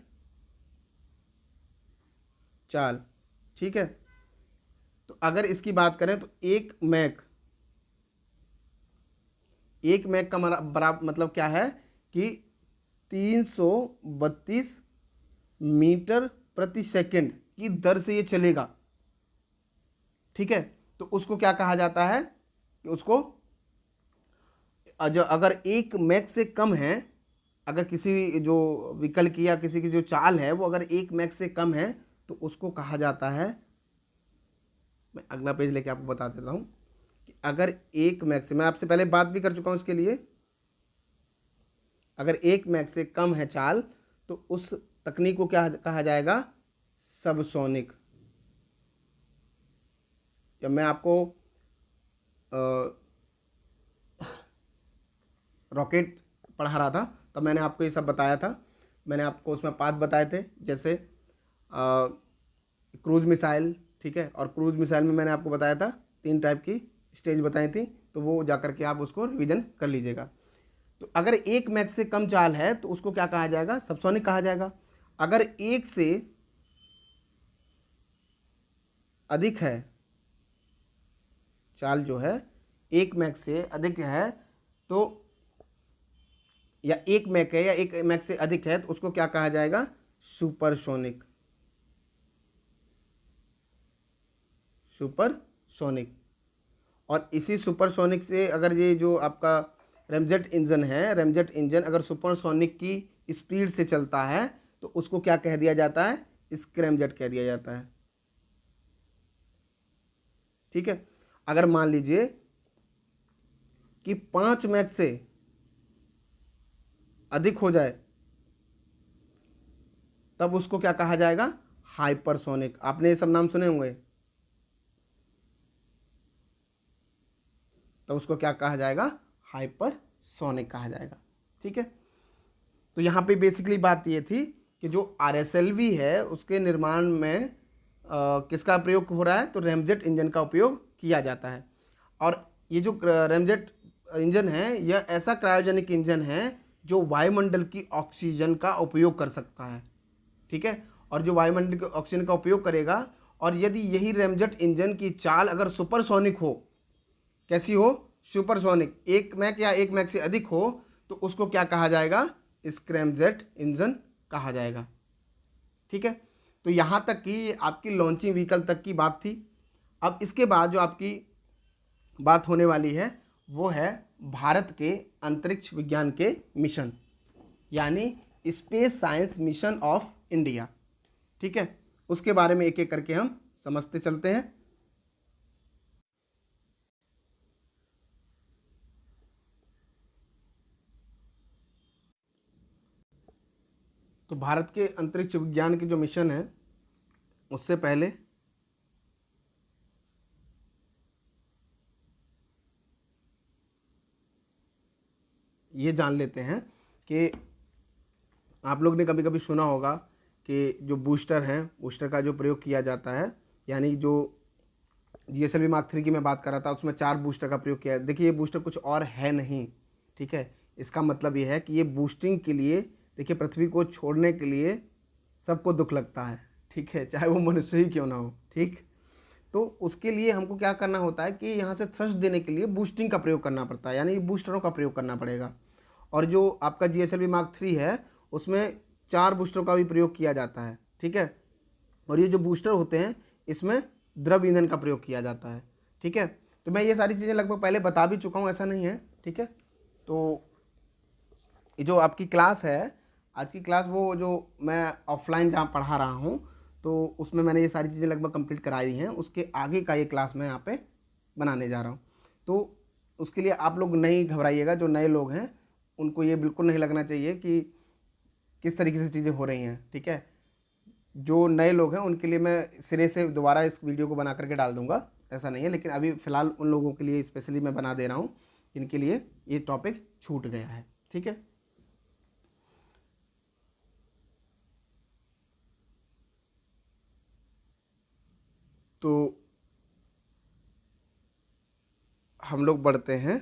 चाल। ठीक है, तो अगर इसकी बात करें तो एक मैक का बराबर मतलब क्या है कि 332 मीटर प्रति सेकंड की दर से ये चलेगा। ठीक है, तो उसको क्या कहा जाता है कि उसको जो अगर एक मैक से कम है, अगर किसी जो व्हीकल की या किसी की जो चाल है वो अगर एक मैक से कम है तो उसको कहा जाता है, मैं अगला पेज लेके आपको बता देता हूँ कि अगर एक मैक से, मैं आपसे पहले बात भी कर चुका हूँ इसके लिए, अगर एक मैक से कम है चाल तो उस तकनीक को क्या कहा जाएगा, सबसोनिक। जब मैं आपको रॉकेट पढ़ा रहा था तब मैंने आपको ये सब बताया था, मैंने आपको उसमें पाथ बताए थे, जैसे क्रूज मिसाइल। ठीक है, और क्रूज मिसाइल में मैंने आपको बताया था 3 टाइप की स्टेज बताई थी, तो वो जाकर के आप उसको रिवीजन कर लीजिएगा। तो अगर एक मैक से कम चाल है तो उसको क्या कहा जाएगा, सबसोनिक कहा जाएगा। अगर एक से अधिक है चाल, जो है एक मैक से अधिक है, तो या एक मैक है या एक मैक से अधिक है तो उसको क्या कहा जाएगा, सुपरसोनिक। सुपरसोनिक। और इसी सुपरसोनिक से अगर ये जो आपका रैमजेट इंजन है, रैमजेट इंजन अगर सुपरसोनिक की स्पीड से चलता है तो उसको क्या कह दिया जाता है? स्क्रैमजेट कह दिया जाता है। ठीक है, अगर मान लीजिए कि 5 मैक से अधिक हो जाए तब उसको क्या कहा जाएगा? हाइपरसोनिक। आपने ये सब नाम सुने होंगे, तो उसको क्या कहा जाएगा? हाइपरसोनिक कहा जाएगा। ठीक है, तो यहाँ पे बेसिकली बात ये थी कि जो RSLV है उसके निर्माण में किसका प्रयोग हो रहा है? तो रैमजेट इंजन का उपयोग किया जाता है। और ये जो रैमजेट इंजन है यह ऐसा क्रायोजेनिक इंजन है जो वायुमंडल की ऑक्सीजन का उपयोग कर सकता है। ठीक है, और जो वायुमंडल के ऑक्सीजन का उपयोग करेगा, और यदि यही रैमजेट इंजन की चाल अगर सुपरसोनिक हो, कैसी हो? सुपरसोनिक, 1 मैक या 1 मैक से अधिक हो, तो उसको क्या कहा जाएगा? स्क्रैमजेट इंजन कहा जाएगा। ठीक है, तो यहाँ तक कि आपकी लॉन्चिंग व्हीकल तक की बात थी। अब इसके बाद जो आपकी बात होने वाली है वो है भारत के अंतरिक्ष विज्ञान के मिशन, यानी space science mission of India. ठीक है, उसके बारे में एक एक करके हम समझते चलते हैं। तो भारत के अंतरिक्ष विज्ञान के जो मिशन है उससे पहले ये जान लेते हैं कि आप लोग ने कभी कभी सुना होगा कि जो बूस्टर हैं, बूस्टर का जो प्रयोग किया जाता है, यानी जो GSLV मार्क 3 की मैं बात कर रहा था उसमें 4 बूस्टर का प्रयोग किया है। देखिए ये बूस्टर कुछ और है नहीं। ठीक है, इसका मतलब ये है कि ये बूस्टिंग के लिए, देखिए पृथ्वी को छोड़ने के लिए सबको दुख लगता है। ठीक है, चाहे वो मनुष्य ही क्यों ना हो। ठीक, तो उसके लिए हमको क्या करना होता है कि यहाँ से थ्रस्ट देने के लिए बूस्टिंग का प्रयोग करना पड़ता है, यानी बूस्टरों का प्रयोग करना पड़ेगा। और जो आपका GSLV मार्क 3 है उसमें 4 बूस्टरों का भी प्रयोग किया जाता है। ठीक है, और ये जो बूस्टर होते हैं इसमें द्रव ईंधन का प्रयोग किया जाता है। ठीक है, तो मैं ये सारी चीज़ें लगभग पहले बता भी चुका हूँ, ऐसा नहीं है। ठीक है, तो ये जो आपकी क्लास है, आज की क्लास वो जो मैं ऑफलाइन जहाँ पढ़ा रहा हूँ तो उसमें मैंने ये सारी चीज़ें लगभग कंप्लीट कराई हैं। उसके आगे का ये क्लास मैं यहाँ पे बनाने जा रहा हूँ। तो उसके लिए आप लोग नहीं घबराइएगा, जो नए लोग हैं उनको ये बिल्कुल नहीं लगना चाहिए कि किस तरीके से चीज़ें हो रही हैं। ठीक है, जो नए लोग हैं उनके लिए मैं सिरे से दोबारा इस वीडियो को बना करके डाल दूंगा, ऐसा नहीं है। लेकिन अभी फ़िलहाल उन लोगों के लिए स्पेशली मैं बना दे रहा हूँ जिनके लिए ये टॉपिक छूट गया है। ठीक है, तो हम लोग बढ़ते हैं।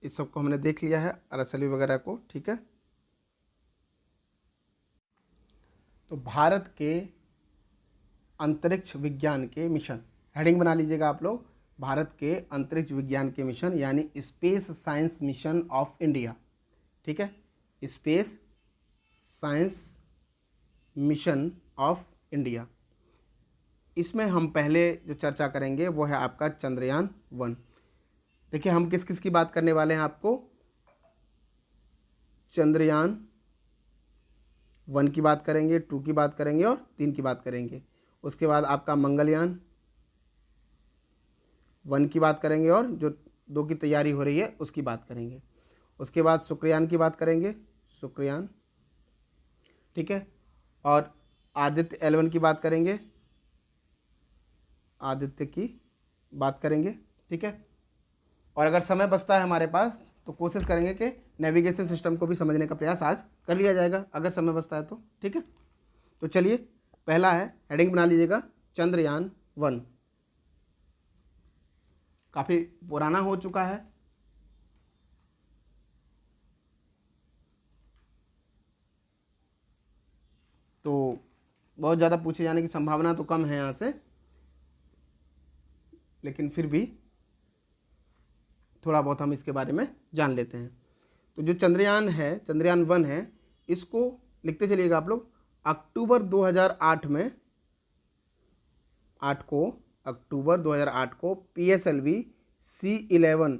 इस सब को हमने देख लिया है, RSLV वगैरह को। ठीक है, तो भारत के अंतरिक्ष विज्ञान के मिशन, हेडिंग बना लीजिएगा आप लोग, भारत के अंतरिक्ष विज्ञान के मिशन यानी space science mission of India. ठीक है, space science mission of India. इसमें हम पहले जो चर्चा करेंगे वो है आपका चंद्रयान 1। देखिए हम किस किस की बात करने वाले हैं, आपको चंद्रयान 1 की बात करेंगे, 2 की बात करेंगे और 3 की बात करेंगे। उसके बाद आपका मंगलयान 1 की बात करेंगे और जो 2 की तैयारी हो रही है उसकी बात करेंगे। उसके बाद शुक्रयान की बात करेंगे, शुक्रयान। ठीक है, और आदित्य L1 की बात करेंगे, आदित्य की बात करेंगे। ठीक है, और अगर समय बचता है हमारे पास तो कोशिश करेंगे कि नेविगेशन सिस्टम को भी समझने का प्रयास आज कर लिया जाएगा, अगर समय बचता है तो। ठीक है, तो चलिए पहला है, हेडिंग बना लीजिएगा, चंद्रयान 1। काफ़ी पुराना हो चुका है। तो बहुत ज़्यादा पूछे जाने की संभावना तो कम है यहाँ से, लेकिन फिर भी थोड़ा बहुत हम इसके बारे में जान लेते हैं। तो जो चंद्रयान है, चंद्रयान 1 है, इसको लिखते चलिएगा आप लोग। अक्टूबर 2008 में 8 को, अक्टूबर 2008 को PSLV C11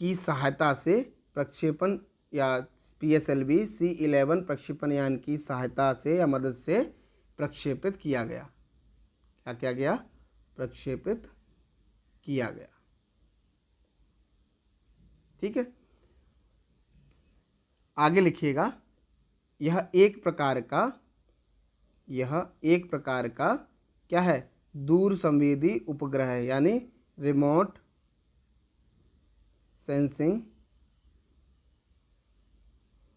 की सहायता से प्रक्षेपण या PSLV C11 प्रक्षेपण यान की सहायता से या मदद से प्रक्षेपित किया गया। क्या किया गया? प्रक्षेपित किया गया। ठीक है, आगे लिखिएगा, यह एक प्रकार का क्या है? दूर संवेदी उपग्रह है, यानी रिमोट सेंसिंग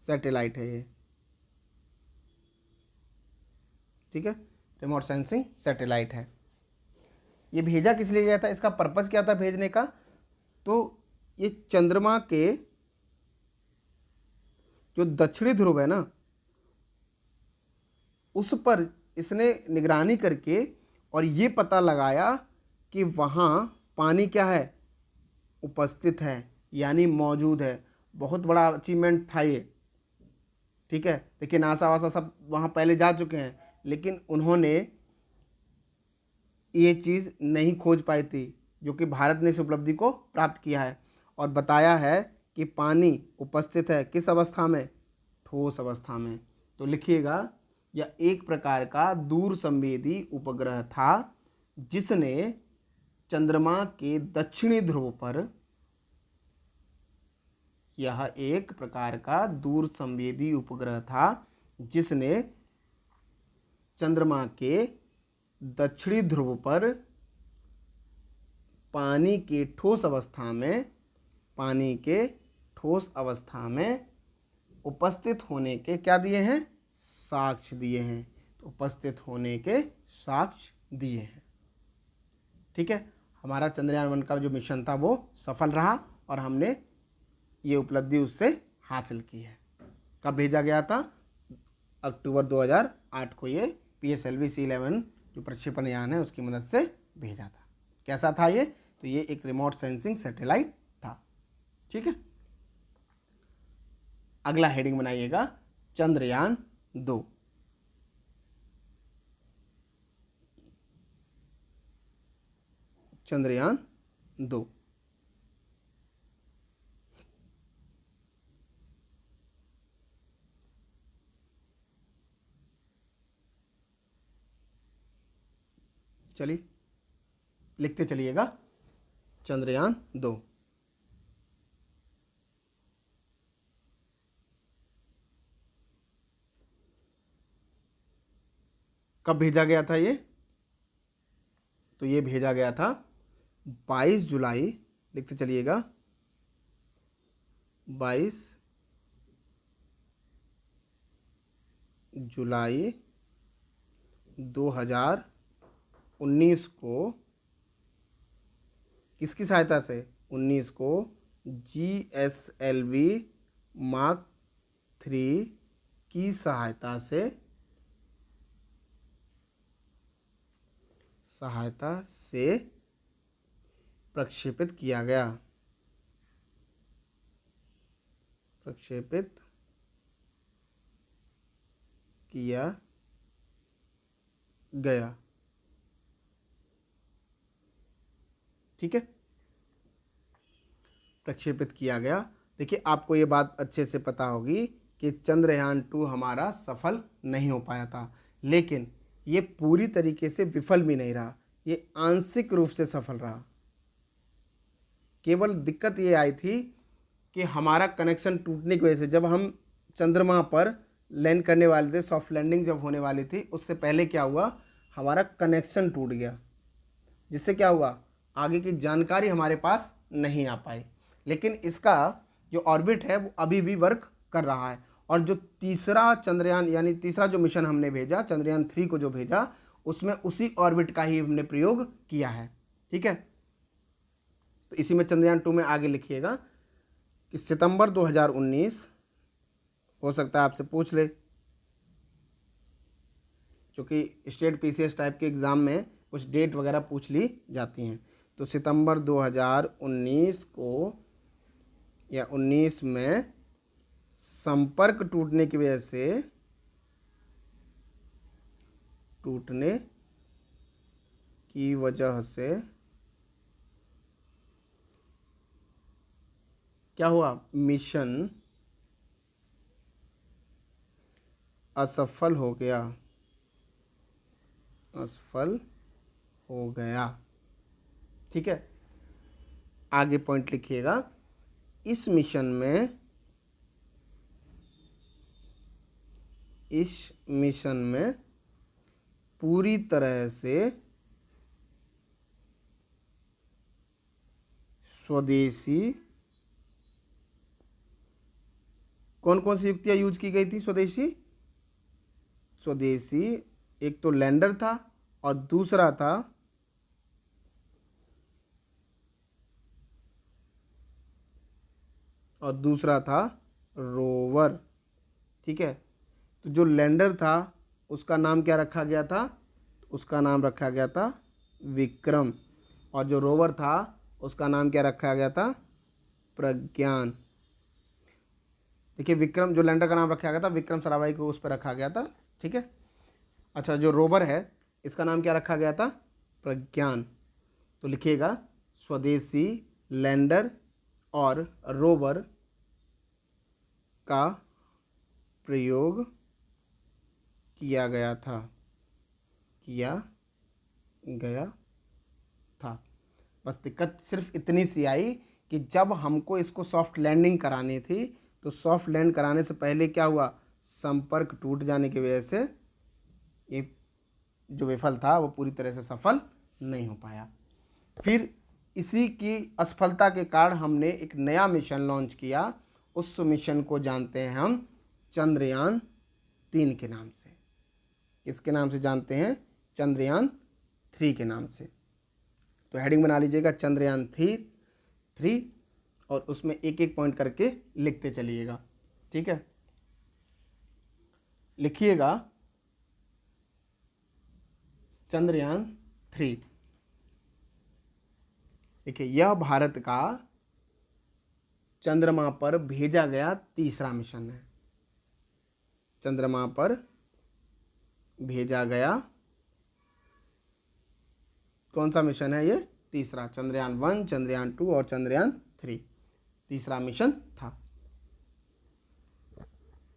सैटेलाइट है ये। ठीक है, रिमोट सेंसिंग सैटेलाइट है। ये भेजा किस लिए गया था? इसका पर्पस क्या था भेजने का? तो ये चंद्रमा के जो दक्षिणी ध्रुव है ना, उस पर इसने निगरानी करके और ये पता लगाया कि वहाँ पानी क्या है? उपस्थित है, यानी मौजूद है। बहुत बड़ा अचीवमेंट था ये। ठीक है, देखिए नासा वासा सब वहाँ पहले जा चुके हैं, लेकिन उन्होंने ये चीज़ नहीं खोज पाई थी, जो कि भारत ने इस उपलब्धि को प्राप्त किया है और बताया है कि पानी उपस्थित है किस अवस्था में? ठोस अवस्था में। तो लिखिएगा, यह एक प्रकार का दूर संवेदी उपग्रह था जिसने चंद्रमा के दक्षिणी ध्रुव पर, यह एक प्रकार का दूर संवेदी उपग्रह था जिसने चंद्रमा के दक्षिणी ध्रुव पर पानी के ठोस अवस्था में उपस्थित होने के क्या दिए हैं? साक्ष्य दिए हैं। तो उपस्थित होने के साक्ष्य दिए हैं। ठीक है, हमारा चंद्रयान 1 का जो मिशन था वो सफल रहा और हमने ये उपलब्धि उससे हासिल की है। कब भेजा गया था? अक्टूबर 2008 को ये PSLV C11 जो प्रक्षेपण यान है उसकी मदद से भेजा था। कैसा था ये? तो ये एक रिमोट सेंसिंग सैटेलाइट था। ठीक है, अगला हेडिंग बनाइएगा, चंद्रयान 2। चंद्रयान 2 चलिए लिखते चलिएगा, चंद्रयान 2। कब भेजा गया था ये? तो ये भेजा गया था 22 जुलाई, लिखते चलिएगा, 22 जुलाई 2019 को। किसकी सहायता से? 19 को GSLV Mark 3 की सहायता से प्रक्षेपित किया गया। ठीक है, प्रक्षेपित किया गया। देखिए आपको ये बात अच्छे से पता होगी कि चंद्रयान 2 हमारा सफल नहीं हो पाया था, लेकिन ये पूरी तरीके से विफल भी नहीं रहा, ये आंशिक रूप से सफल रहा। केवल दिक्कत ये आई थी कि हमारा कनेक्शन टूटने की वजह से, जब हम चंद्रमा पर लैंड करने वाले थे, सॉफ्ट लैंडिंग जब होने वाली थी, उससे पहले क्या हुआ? हमारा कनेक्शन टूट गया, जिससे क्या हुआ? आगे की जानकारी हमारे पास नहीं आ पाई। लेकिन इसका जो ऑर्बिट है वो अभी भी वर्क कर रहा है, और जो तीसरा चंद्रयान यानी तीसरा जो मिशन हमने भेजा, चंद्रयान 3 को जो भेजा, उसमें उसी ऑर्बिट का ही हमने प्रयोग किया है। ठीक है, तो इसी में चंद्रयान 2 में आगे लिखिएगा कि सितंबर 2019, हो सकता है आपसे पूछ ले, क्योंकि स्टेट PCS टाइप के एग्ज़ाम में कुछ डेट वगैरह पूछ ली जाती हैं। तो सितंबर 2019 को या 19 में संपर्क टूटने की वजह से की वजह से क्या हुआ, मिशन असफल हो गया, असफल हो गया। ठीक है, आगे पॉइंट लिखिएगा, इस मिशन में पूरी तरह से स्वदेशी, कौन कौन सी युक्तियां यूज की गई थी? स्वदेशी एक तो लैंडर था और दूसरा था रोवर। ठीक है, तो जो लैंडर था उसका नाम क्या रखा गया था? उसका नाम रखा गया था विक्रम, और जो रोवर था उसका नाम क्या रखा गया था? प्रज्ञान। देखिए, विक्रम, जो लैंडर का नाम रखा गया था विक्रम साराभाई को उस पर रखा गया था। ठीक है, अच्छा, जो रोवर है इसका नाम क्या रखा गया था? प्रज्ञान। तो लिखिएगा, स्वदेशी, लैंडर और रोवर का प्रयोग किया गया था। बस दिक्कत सिर्फ इतनी सी आई कि जब हमको इसको सॉफ्ट लैंडिंग करानी थी तो सॉफ्ट लैंड कराने से पहले क्या हुआ, संपर्क टूट जाने की वजह से ये जो विफल था वो पूरी तरह से सफल नहीं हो पाया। फिर इसी की असफलता के कारण हमने एक नया मिशन लॉन्च किया। उस मिशन को जानते हैं हम चंद्रयान 3 के नाम से। किसके नाम से जानते हैं? चंद्रयान 3 के नाम से। तो हेडिंग बना लीजिएगा चंद्रयान 3 और उसमें एक एक पॉइंट करके लिखते चलिएगा। ठीक है, लिखिएगा चंद्रयान 3। देखिए, यह भारत का चंद्रमा पर भेजा गया तीसरा मिशन है। चंद्रमा पर भेजा गया कौन सा मिशन है? ये तीसरा, चंद्रयान 1, चंद्रयान 2 और चंद्रयान 3 तीसरा मिशन था।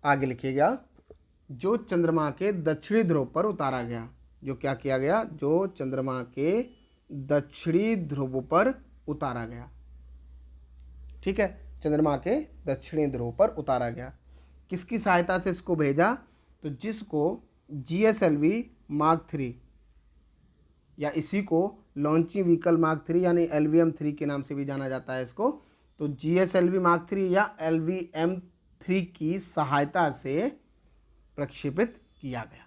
आगे लिखिएगा, जो चंद्रमा के दक्षिणी ध्रुव पर उतारा गया। जो क्या किया गया? जो चंद्रमा के दक्षिणी ध्रुव पर उतारा गया। ठीक है, चंद्रमा के दक्षिणी ध्रुव पर उतारा गया। किसकी सहायता से इसको भेजा? तो जिसको GSLV मार्क 3 या इसी को लॉन्चिंग व्हीकल मार्क 3 यानी LVM-3 के नाम से भी जाना जाता है इसको। तो GSLV मार्क 3 या LVM-3 की सहायता से प्रक्षेपित किया गया।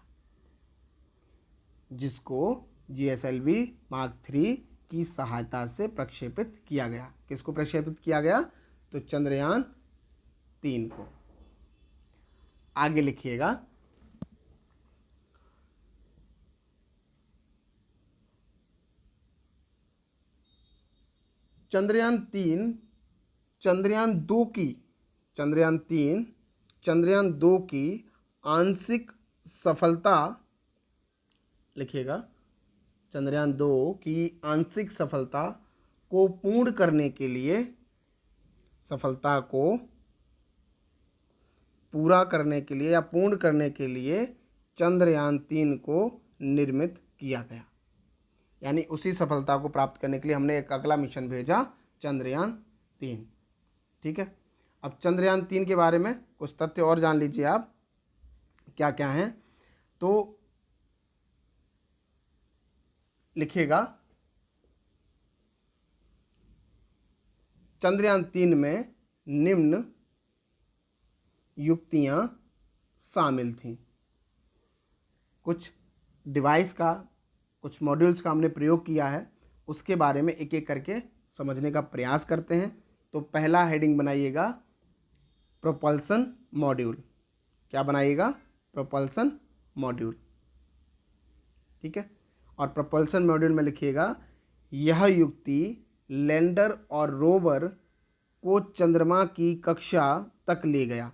जिसको GSLV मार्क 3 की सहायता से प्रक्षेपित किया गया। किसको प्रक्षेपित किया गया? तो चंद्रयान 3 को। आगे लिखिएगा, चंद्रयान 2 की आंशिक सफलता, लिखिएगा, चंद्रयान 2 की आंशिक सफलता को पूर्ण करने के लिए, सफलता को पूरा करने के लिए या पूर्ण करने के लिए चंद्रयान 3 को निर्मित किया गया। यानी उसी सफलता को प्राप्त करने के लिए हमने एक अगला मिशन भेजा, चंद्रयान 3। ठीक है, अब चंद्रयान 3 के बारे में कुछ तथ्य और जान लीजिए आप, क्या क्या हैं। तो लिखिएगा, चंद्रयान 3 में निम्न युक्तियां शामिल थीं। कुछ डिवाइस का, कुछ मॉड्यूल्स का हमने प्रयोग किया है, उसके बारे में एक एक करके समझने का प्रयास करते हैं। तो पहला हेडिंग बनाइएगा प्रोपल्सन मॉड्यूल। क्या बनाइएगा? Propulsion module. ठीक है, और प्रोपल्सन मॉड्यूल में लिखिएगा, यह युक्ति लैंडर और रोवर को चंद्रमा की कक्षा तक ले गया।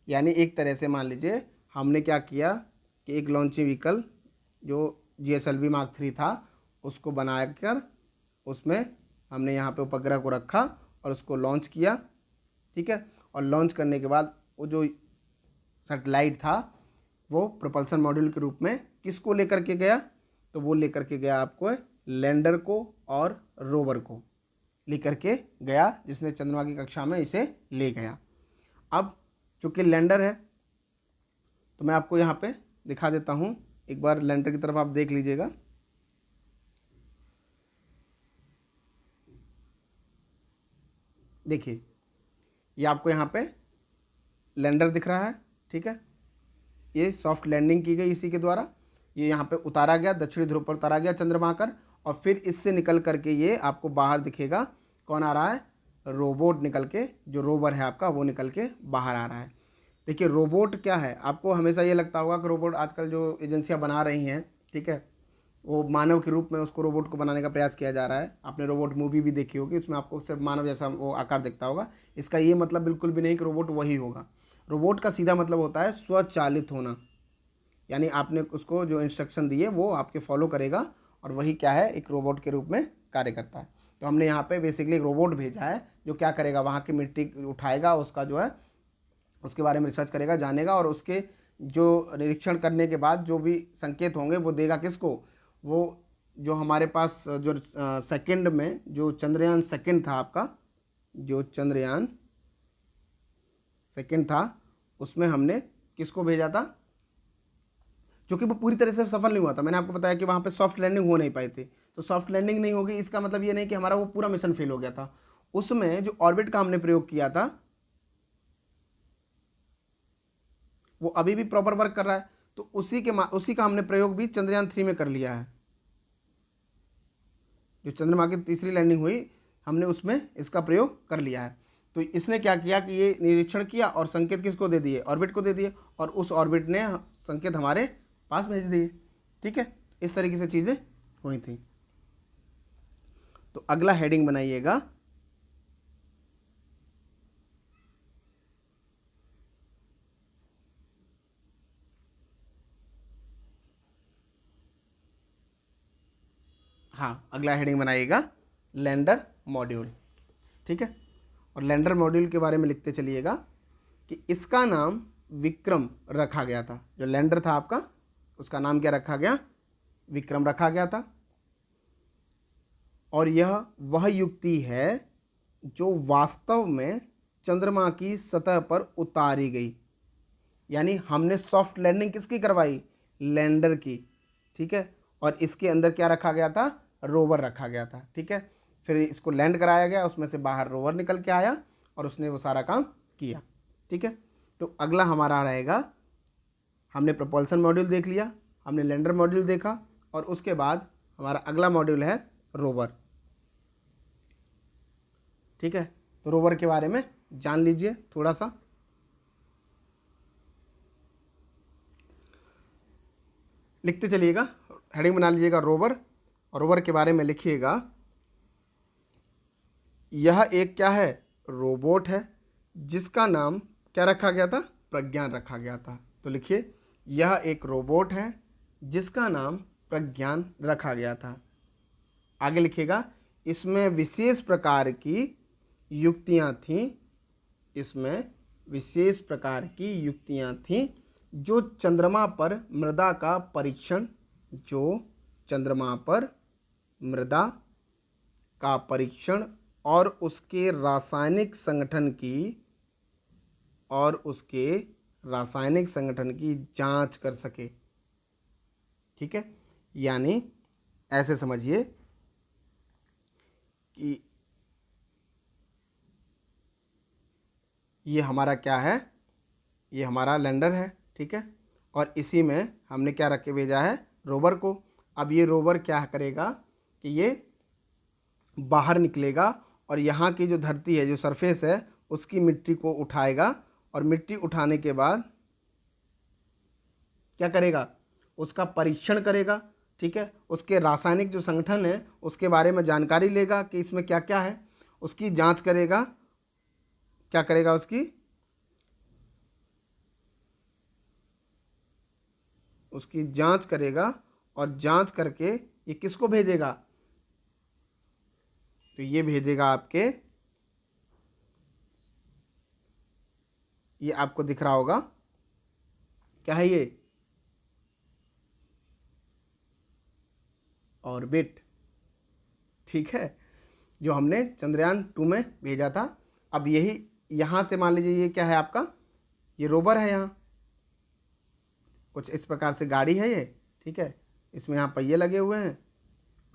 यानी एक तरह से मान लीजिए हमने क्या किया कि एक लॉन्चिंग व्हीकल जो GSLV Mark 3 था उसको बनाकर उसमें हमने यहाँ पे उपग्रह को रखा और उसको लॉन्च किया, ठीक है। और लॉन्च करने के बाद वो जो सैटेलाइट था वो प्रोपल्सन मॉड्यूल के रूप में किसको लेकर के गया, तो वो लेकर के गया आपको लैंडर को और रोवर को लेकर के गया, जिसने चंद्रमा की कक्षा में इसे ले गया। अब चूँकि लैंडर है तो मैं आपको यहाँ पे दिखा देता हूँ, एक बार लैंडर की तरफ आप देख लीजिएगा। देखिए ये आपको यहाँ पे लैंडर दिख रहा है, ठीक है। ये सॉफ्ट लैंडिंग की गई इसी के द्वारा, ये यहाँ पे उतारा गया, दक्षिणी ध्रुव पर उतारा गया चंद्रमा आकर, और फिर इससे निकल करके ये आपको बाहर दिखेगा, कौन आ रहा है, रोबोट निकल के, जो रोवर है आपका वो निकल के बाहर आ रहा है। देखिए रोबोट क्या है, आपको हमेशा ये लगता होगा कि रोबोट आजकल जो एजेंसियाँ बना रही हैं, ठीक है, वो मानव के रूप में उसको रोबोट को बनाने का प्रयास किया जा रहा है। आपने रोबोट मूवी भी देखी होगी, उसमें आपको सिर्फ मानव जैसा वो आकार दिखता होगा। इसका ये मतलब बिल्कुल भी नहीं कि रोबोट वही होगा। रोबोट का सीधा मतलब होता है स्वचालित होना, यानी आपने उसको जो इंस्ट्रक्शन दिए वो आपके फॉलो करेगा और वही क्या है, एक रोबोट के रूप में कार्य करता है। तो हमने यहाँ पे बेसिकली एक रोबोट भेजा है जो क्या करेगा, वहाँ की मिट्टी उठाएगा, उसका जो है उसके बारे में रिसर्च करेगा, जानेगा, और उसके जो निरीक्षण करने के बाद जो भी संकेत होंगे वो देगा किसको, वो जो हमारे पास जो सेकंड में जो चंद्रयान सेकंड था आपका, जो चंद्रयान सेकंड था उसमें हमने किसको भेजा था, क्योंकि वो पूरी तरह से सफल नहीं हुआ था। मैंने आपको बताया कि वहाँ पे सॉफ्ट लैंडिंग हो नहीं पाई थी, तो सॉफ्ट लैंडिंग नहीं होगी इसका मतलब ये नहीं कि हमारा वो पूरा मिशन फेल हो गया था। उसमें जो ऑर्बिट का हमने प्रयोग किया था वो अभी भी प्रॉपर वर्क कर रहा है, तो उसी का हमने प्रयोग भी चंद्रयान 3 में कर लिया है। जो चंद्रमा की तीसरी लैंडिंग हुई हमने उसमें इसका प्रयोग कर लिया है। तो इसने क्या किया कि ये निरीक्षण किया और संकेत किसको दे दिए, ऑर्बिट को दे दिए, और उस ऑर्बिट ने संकेत हमारे पास भेज दिए, ठीक है। इस तरीके से चीज़ें हुई थी। तो अगला हेडिंग बनाइएगा, हाँ अगला हेडिंग बनाइएगा लैंडर मॉड्यूल, ठीक है। और लैंडर मॉड्यूल के बारे में लिखते चलिएगा कि इसका नाम विक्रम रखा गया था। जो लैंडर था आपका उसका नाम क्या रखा गया, विक्रम रखा गया था। और यह वह युक्ति है जो वास्तव में चंद्रमा की सतह पर उतारी गई, यानी हमने सॉफ्ट लैंडिंग किसकी करवाई, लैंडर की, ठीक है। और इसके अंदर क्या रखा गया था, रोवर रखा गया था, ठीक है। फिर इसको लैंड कराया गया, उसमें से बाहर रोवर निकल के आया और उसने वो सारा काम किया, ठीक है। तो अगला हमारा रहेगा, हमने प्रोपल्सन मॉड्यूल देख लिया, हमने लैंडर मॉड्यूल देखा, और उसके बाद हमारा अगला मॉड्यूल है रोवर, ठीक है। तो रोवर के बारे में जान लीजिए थोड़ा सा। लिखते चलिएगा, हेडिंग बना लीजिएगा रोवर, और रोवर के बारे में लिखिएगा यह एक क्या है, रोबोट है जिसका नाम क्या रखा गया था, प्रज्ञान रखा गया था। तो लिखिए यह एक रोबोट है जिसका नाम प्रज्ञान रखा गया था। आगे लिखिएगा इसमें विशेष प्रकार की युक्तियाँ थीं, इसमें विशेष प्रकार की युक्तियाँ थीं जो चंद्रमा पर मृदा का परीक्षण, जो चंद्रमा पर मृदा का परीक्षण और उसके रासायनिक संगठन की जांच कर सके, ठीक है। यानी ऐसे समझिए कि ये हमारा क्या है, ये हमारा लैंडर है, ठीक है। और इसी में हमने क्या रख के भेजा है, रोवर को। अब ये रोवर क्या करेगा कि ये बाहर निकलेगा और यहाँ की जो धरती है, जो सरफेस है, उसकी मिट्टी को उठाएगा, और मिट्टी उठाने के बाद क्या करेगा, उसका परीक्षण करेगा, ठीक है। उसके रासायनिक जो संगठन है उसके बारे में जानकारी लेगा कि इसमें क्या क्या है, उसकी जांच करेगा, क्या करेगा, उसकी जांच करेगा, और जांच करके ये किसको भेजेगा, तो ये भेजेगा आपके, ये आपको दिख रहा होगा, क्या है ये, ऑर्बिट। ठीक है, जो हमने चंद्रयान 2 में भेजा था। अब यही यहाँ से मान लीजिए ये क्या है आपका, ये रोवर है, यहाँ कुछ इस प्रकार से गाड़ी है ये। ठीक है, इसमें यहाँ पहिए लगे हुए हैं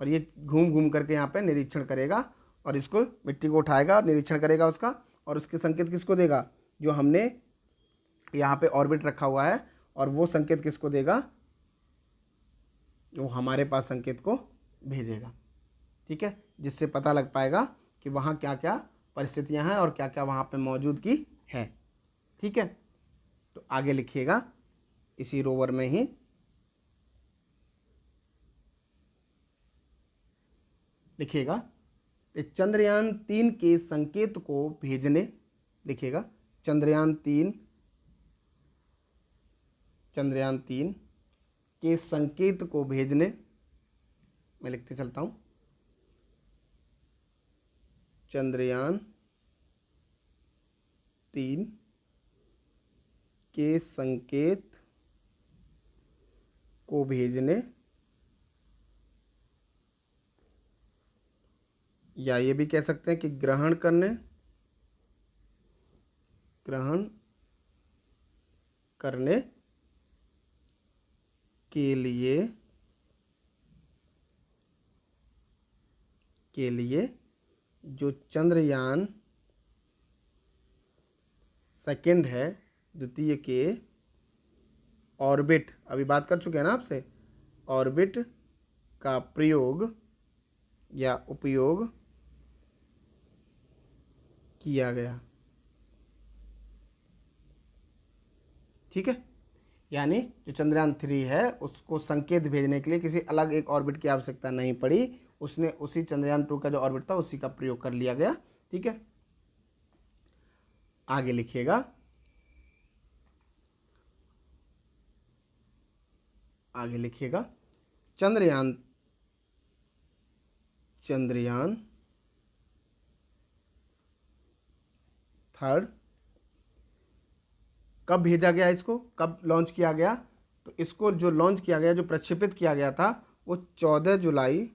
और ये घूम घूम करके यहाँ पे निरीक्षण करेगा और इसको मिट्टी को उठाएगा और निरीक्षण करेगा उसका, और उसके संकेत किसको देगा, जो हमने यहाँ पे ऑर्बिट रखा हुआ है, और वो संकेत किसको देगा, वो हमारे पास संकेत को भेजेगा। ठीक है, जिससे पता लग पाएगा कि वहाँ क्या क्या परिस्थितियाँ हैं और क्या क्या वहाँ पे मौजूदगी है। ठीक है, तो आगे लिखिएगा इसी रोवर में ही, लिखिएगा चंद्रयान 3 के संकेत को भेजने, लिखिएगा चंद्रयान 3 के संकेत को भेजने, मैं लिखते चलता हूँ, चंद्रयान 3 के संकेत को भेजने, या ये भी कह सकते हैं कि ग्रहण करने के लिए जो चंद्रयान सेकंड है, द्वितीय के ऑर्बिट, अभी बात कर चुके हैं ना आपसे, ऑर्बिट का प्रयोग या उपयोग किया गया। ठीक है, यानी जो चंद्रयान 3 है उसको संकेत भेजने के लिए किसी अलग एक ऑर्बिट की आवश्यकता नहीं पड़ी, उसने उसी चंद्रयान 2 का जो ऑर्बिट था उसी का प्रयोग कर लिया गया। ठीक है, आगे लिखिएगा, चंद्रयान 3 कब भेजा गया, इसको कब लॉन्च किया गया, तो इसको जो लॉन्च किया गया, जो प्रक्षेपित किया गया था, वो 14 जुलाई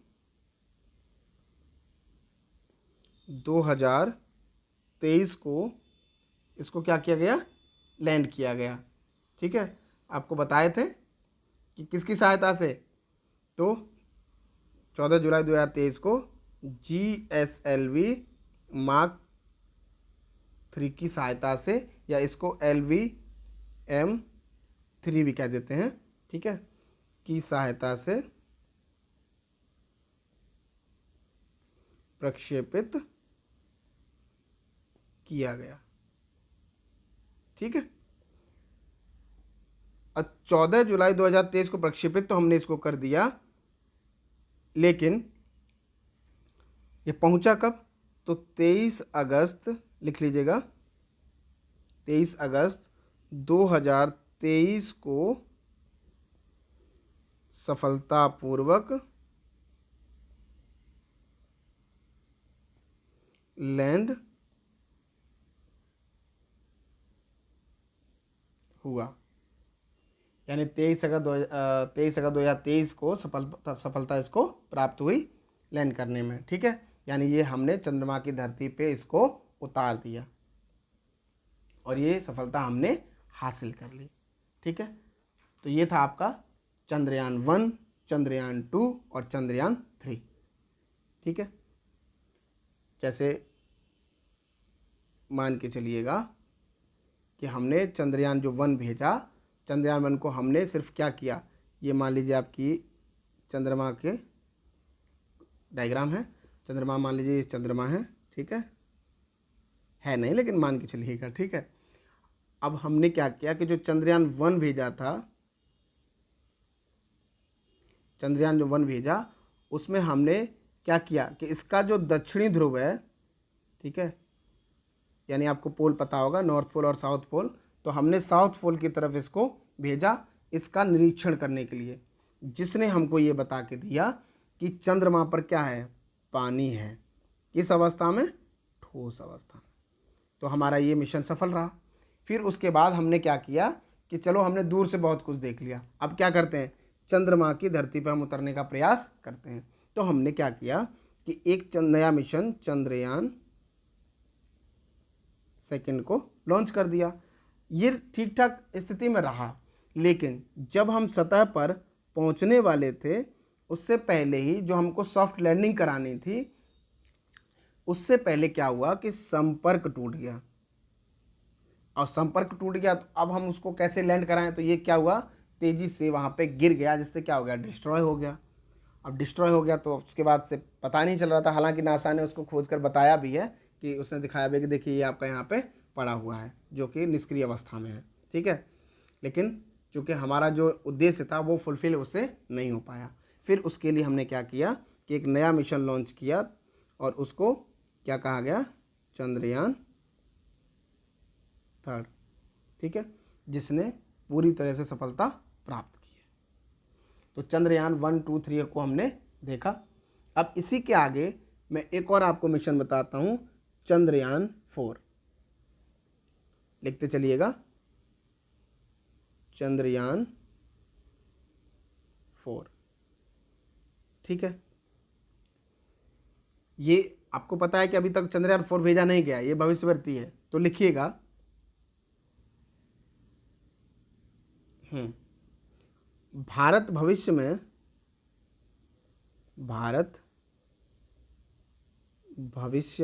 2023 को इसको क्या किया गया, लैंड किया गया। ठीक है, आपको बताए थे कि किसकी सहायता से, तो 14 जुलाई 2023 को GSLV Mark 3 की सहायता से, या इसको LVM-3 भी कह देते हैं। ठीक है, की सहायता से प्रक्षेपित किया गया। ठीक है, 14 जुलाई 2023 को प्रक्षेपित तो हमने इसको कर दिया, लेकिन ये पहुंचा कब, तो 23 अगस्त, लिख लीजिएगा 23 अगस्त 2023 को सफलतापूर्वक लैंड हुआ। यानी 23 अगस्त 2023 को सफलता इसको प्राप्त हुई लैंड करने में। ठीक है, यानी ये हमने चंद्रमा की धरती पे इसको उतार दिया और ये सफलता हमने हासिल कर ली। ठीक है, तो ये था आपका चंद्रयान 1, चंद्रयान 2 और चंद्रयान 3। ठीक है, जैसे मान के चलिएगा कि हमने चंद्रयान जो 1 भेजा, चंद्रयान 1 को हमने सिर्फ क्या किया, ये मान लीजिए आपकी चंद्रमा के डायग्राम है, चंद्रमा मान लीजिए ये चंद्रमा है। ठीक है नहीं, लेकिन मान के चलिएगा। ठीक है, अब हमने क्या किया कि जो चंद्रयान 1 भेजा था, चंद्रयान जो 1 भेजा उसमें हमने क्या किया कि इसका जो दक्षिणी ध्रुव है, ठीक है, यानी आपको पोल पता होगा, नॉर्थ पोल और साउथ पोल, तो हमने साउथ पोल की तरफ इसको भेजा इसका निरीक्षण करने के लिए। जिसने हमको ये बता के दिया कि चंद्रमा पर क्या है, पानी है। किस अवस्था में, ठोस अवस्था में। तो हमारा ये मिशन सफल रहा। फिर उसके बाद हमने क्या किया कि चलो हमने दूर से बहुत कुछ देख लिया, अब क्या करते हैं, चंद्रमा की धरती पर हम उतरने का प्रयास करते हैं। तो हमने क्या किया कि एक नया मिशन चंद्रयान सेकंड को लॉन्च कर दिया। ये ठीक ठाक स्थिति में रहा, लेकिन जब हम सतह पर पहुंचने वाले थे उससे पहले ही जो हमको सॉफ्ट लैंडिंग करानी थी, उससे पहले क्या हुआ कि संपर्क टूट गया। और संपर्क टूट गया तो अब हम उसको कैसे लैंड कराएं, तो ये क्या हुआ, तेज़ी से वहाँ पे गिर गया, जिससे क्या हो गया, डिस्ट्रॉय हो गया। अब डिस्ट्रॉय हो गया तो उसके बाद से पता नहीं चल रहा था, हालांकि नासा ने उसको खोज कर बताया भी है कि उसने दिखाया भी कि देखिए ये आपका यहाँ पे पड़ा हुआ है जो कि निष्क्रिय अवस्था में है, ठीक है। लेकिन चूँकि हमारा जो उद्देश्य था वो फुलफिल उससे नहीं हो पाया। फिर उसके लिए हमने क्या किया कि एक नया मिशन लॉन्च किया और उसको क्या कहा गया, चंद्रयान थर्ड, ठीक है, जिसने पूरी तरह से सफलता प्राप्त की है। तो चंद्रयान 1, 2, 3 को हमने देखा। अब इसी के आगे मैं एक और आपको मिशन बताता हूँ, चंद्रयान 4। लिखते चलिएगा, चंद्रयान 4, ठीक है। ये आपको पता है कि अभी तक चंद्रयान 4 भेजा नहीं गया, ये भविष्यवर्ती है, तो लिखिएगा भारत भविष्य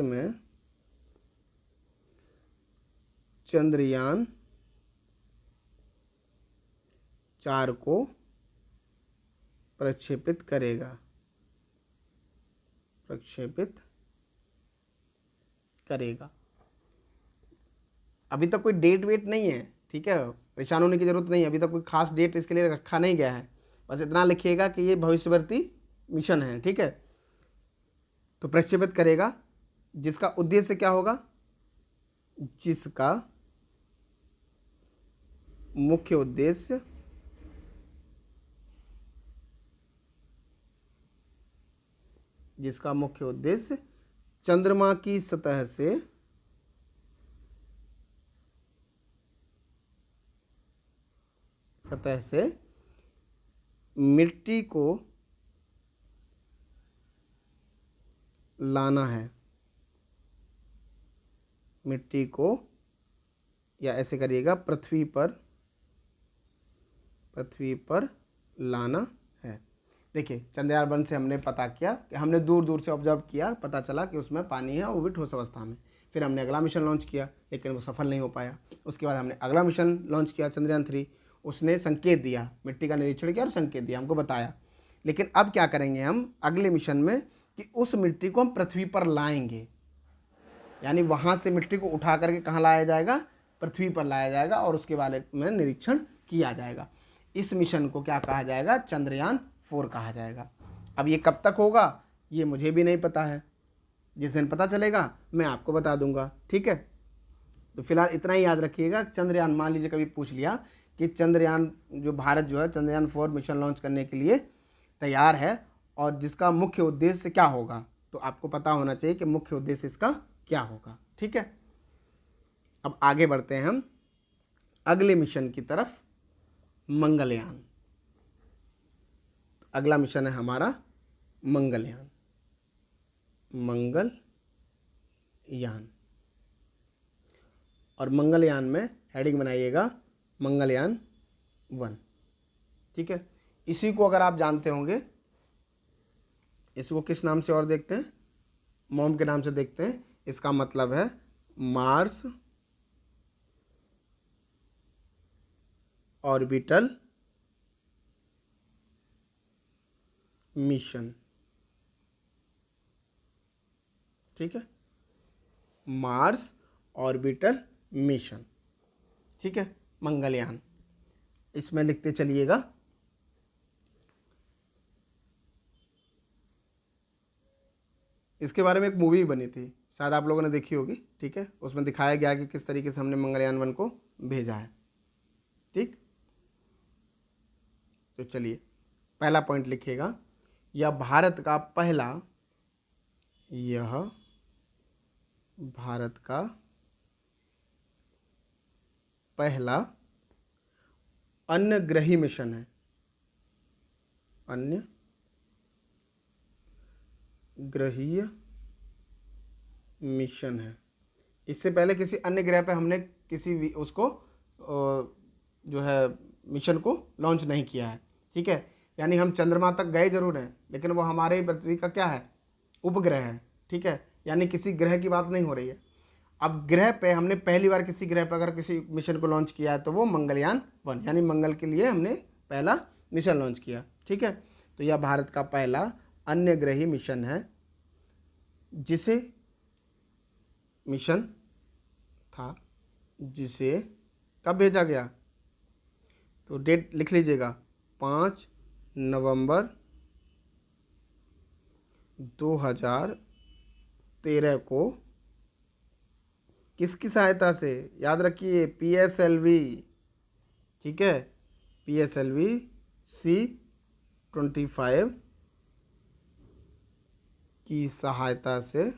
में चंद्रयान 4 को प्रक्षेपित करेगा, अभी तक कोई डेट वेट नहीं है, ठीक है, परेशान होने की जरूरत नहीं है, अभी तक कोई खास डेट इसके लिए रखा नहीं गया है, बस इतना लिखिएगा कि ये भविष्यवर्ती मिशन है, ठीक है। तो प्रक्षेपित करेगा, जिसका उद्देश्य क्या होगा, जिसका मुख्य उद्देश्य चंद्रमा की सतह से मिट्टी को लाना है, मिट्टी को, या ऐसे करिएगा, पृथ्वी पर लाना है। देखिए चंद्रयान 1 से हमने पता किया कि हमने दूर दूर से ऑब्जर्व किया, पता चला कि उसमें पानी है और वो भी ठोस अवस्था में। फिर हमने अगला मिशन लॉन्च किया, लेकिन वो सफल नहीं हो पाया। उसके बाद हमने अगला मिशन लॉन्च किया, चंद्रयान 3, उसने संकेत दिया, मिट्टी का निरीक्षण किया और संकेत दिया, हमको बताया। लेकिन अब क्या करेंगे हम अगले मिशन में कि उस मिट्टी को हम पृथ्वी पर लाएंगे, यानी वहाँ से मिट्टी को उठा करके कहाँ लाया जाएगा, पृथ्वी पर लाया जाएगा और उसके बारे में निरीक्षण किया जाएगा। इस मिशन को क्या कहा जाएगा, चंद्रयान 4 कहा जाएगा। अब ये कब तक होगा ये मुझे भी नहीं पता है, जिस दिन पता चलेगा मैं आपको बता दूंगा, ठीक है। तो फिलहाल इतना ही याद रखिएगा, चंद्रयान, मान लीजिए कभी पूछ लिया कि चंद्रयान जो भारत जो है चंद्रयान 4 मिशन लॉन्च करने के लिए तैयार है और जिसका मुख्य उद्देश्य क्या होगा, तो आपको पता होना चाहिए कि मुख्य उद्देश्य इसका क्या होगा, ठीक है। अब आगे बढ़ते हैं हम अगले मिशन की तरफ, मंगलयान। अगला मिशन है हमारा मंगलयान, और मंगलयान में हेडिंग बनाइएगा मंगलयान 1, ठीक है। इसी को अगर आप जानते होंगे, इसको किस नाम से और देखते हैं, मॉम के नाम से देखते हैं। इसका मतलब है मार्स ऑर्बिटल मिशन, ठीक है, मार्स ऑर्बिटल मिशन, ठीक है, मंगलयान। इसमें लिखते चलिएगा इसके बारे में एक मूवी बनी थी, शायद आप लोगों ने देखी होगी, ठीक है। उसमें दिखाया गया कि किस तरीके से हमने मंगलयान 1 को भेजा है, ठीक। तो चलिए पहला पॉइंट लिखिएगा, यह भारत का पहला, यह भारत का पहला अन्य ग्रही मिशन है, अन्य ग्रहीय मिशन है। इससे पहले किसी अन्य ग्रह पे हमने किसी भी उसको जो है मिशन को लॉन्च नहीं किया है, ठीक है। यानी हम चंद्रमा तक गए जरूर हैं, लेकिन वो हमारे पृथ्वी का क्या है, उपग्रह है, ठीक है। यानी किसी ग्रह की बात नहीं हो रही है। अब ग्रह पे हमने पहली बार किसी ग्रह पे अगर किसी मिशन को लॉन्च किया है तो वो मंगलयान 1, यानी मंगल के लिए हमने पहला मिशन लॉन्च किया, ठीक है। तो यह भारत का पहला अन्य ग्रही मिशन है, जिसे मिशन था, जिसे कब भेजा गया, तो डेट लिख लीजिएगा, 5 नवंबर 2013 को। किसकी सहायता से, याद रखिए PSLV, ठीक है, PSLV C-25 की सहायता से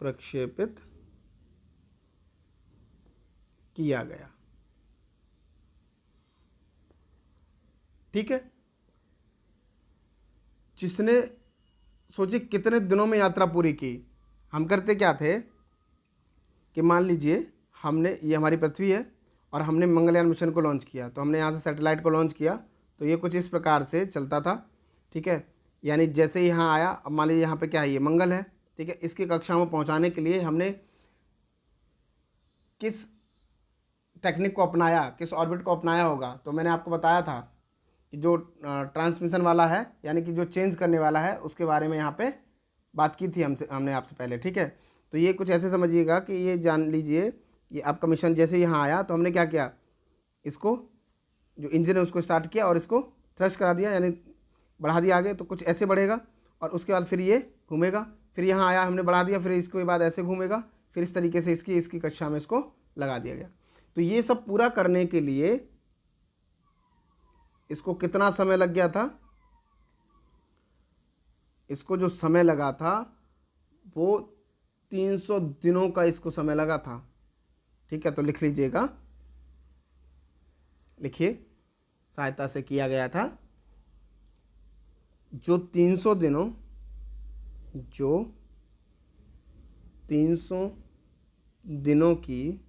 प्रक्षेपित किया गया, ठीक है। जिसने सोचिए कितने दिनों में यात्रा पूरी की। हम करते क्या थे कि मान लीजिए हमने, ये हमारी पृथ्वी है और हमने मंगलयान मिशन को लॉन्च किया, तो हमने यहाँ से सैटेलाइट को लॉन्च किया, तो ये कुछ इस प्रकार से चलता था, ठीक है। यानी जैसे यहाँ आया, अब मान लीजिए यहाँ पे क्या है, ये मंगल है, ठीक है। इसकी कक्षा में पहुँचाने के लिए हमने किस टेक्निक को अपनाया, किस ऑर्बिट को अपनाया होगा, तो मैंने आपको बताया था कि जो ट्रांसमिशन वाला है, यानी कि जो चेंज करने वाला है, उसके बारे में यहाँ पे बात की थी हमने आपसे पहले, ठीक है। तो ये कुछ ऐसे समझिएगा कि ये जान लीजिए, ये आपका मिशन जैसे यहाँ आया तो हमने क्या किया, इसको जो इंजन है उसको स्टार्ट किया और इसको थ्रस्ट करा दिया, यानी बढ़ा दिया आगे, तो कुछ ऐसे बढ़ेगा और उसके बाद फिर ये घूमेगा, फिर यहाँ आया हमने बढ़ा दिया, फिर इसके बाद ऐसे घूमेगा, फिर इस तरीके से इसकी कक्षा में इसको लगा दिया गया। तो ये सब पूरा करने के लिए इसको कितना समय लग गया था, इसको जो समय लगा था वो 300 दिनों का इसको समय लगा था, ठीक है। तो लिख लीजिएगा, लिखिए, सहायता से किया गया था, जो 300 दिनों की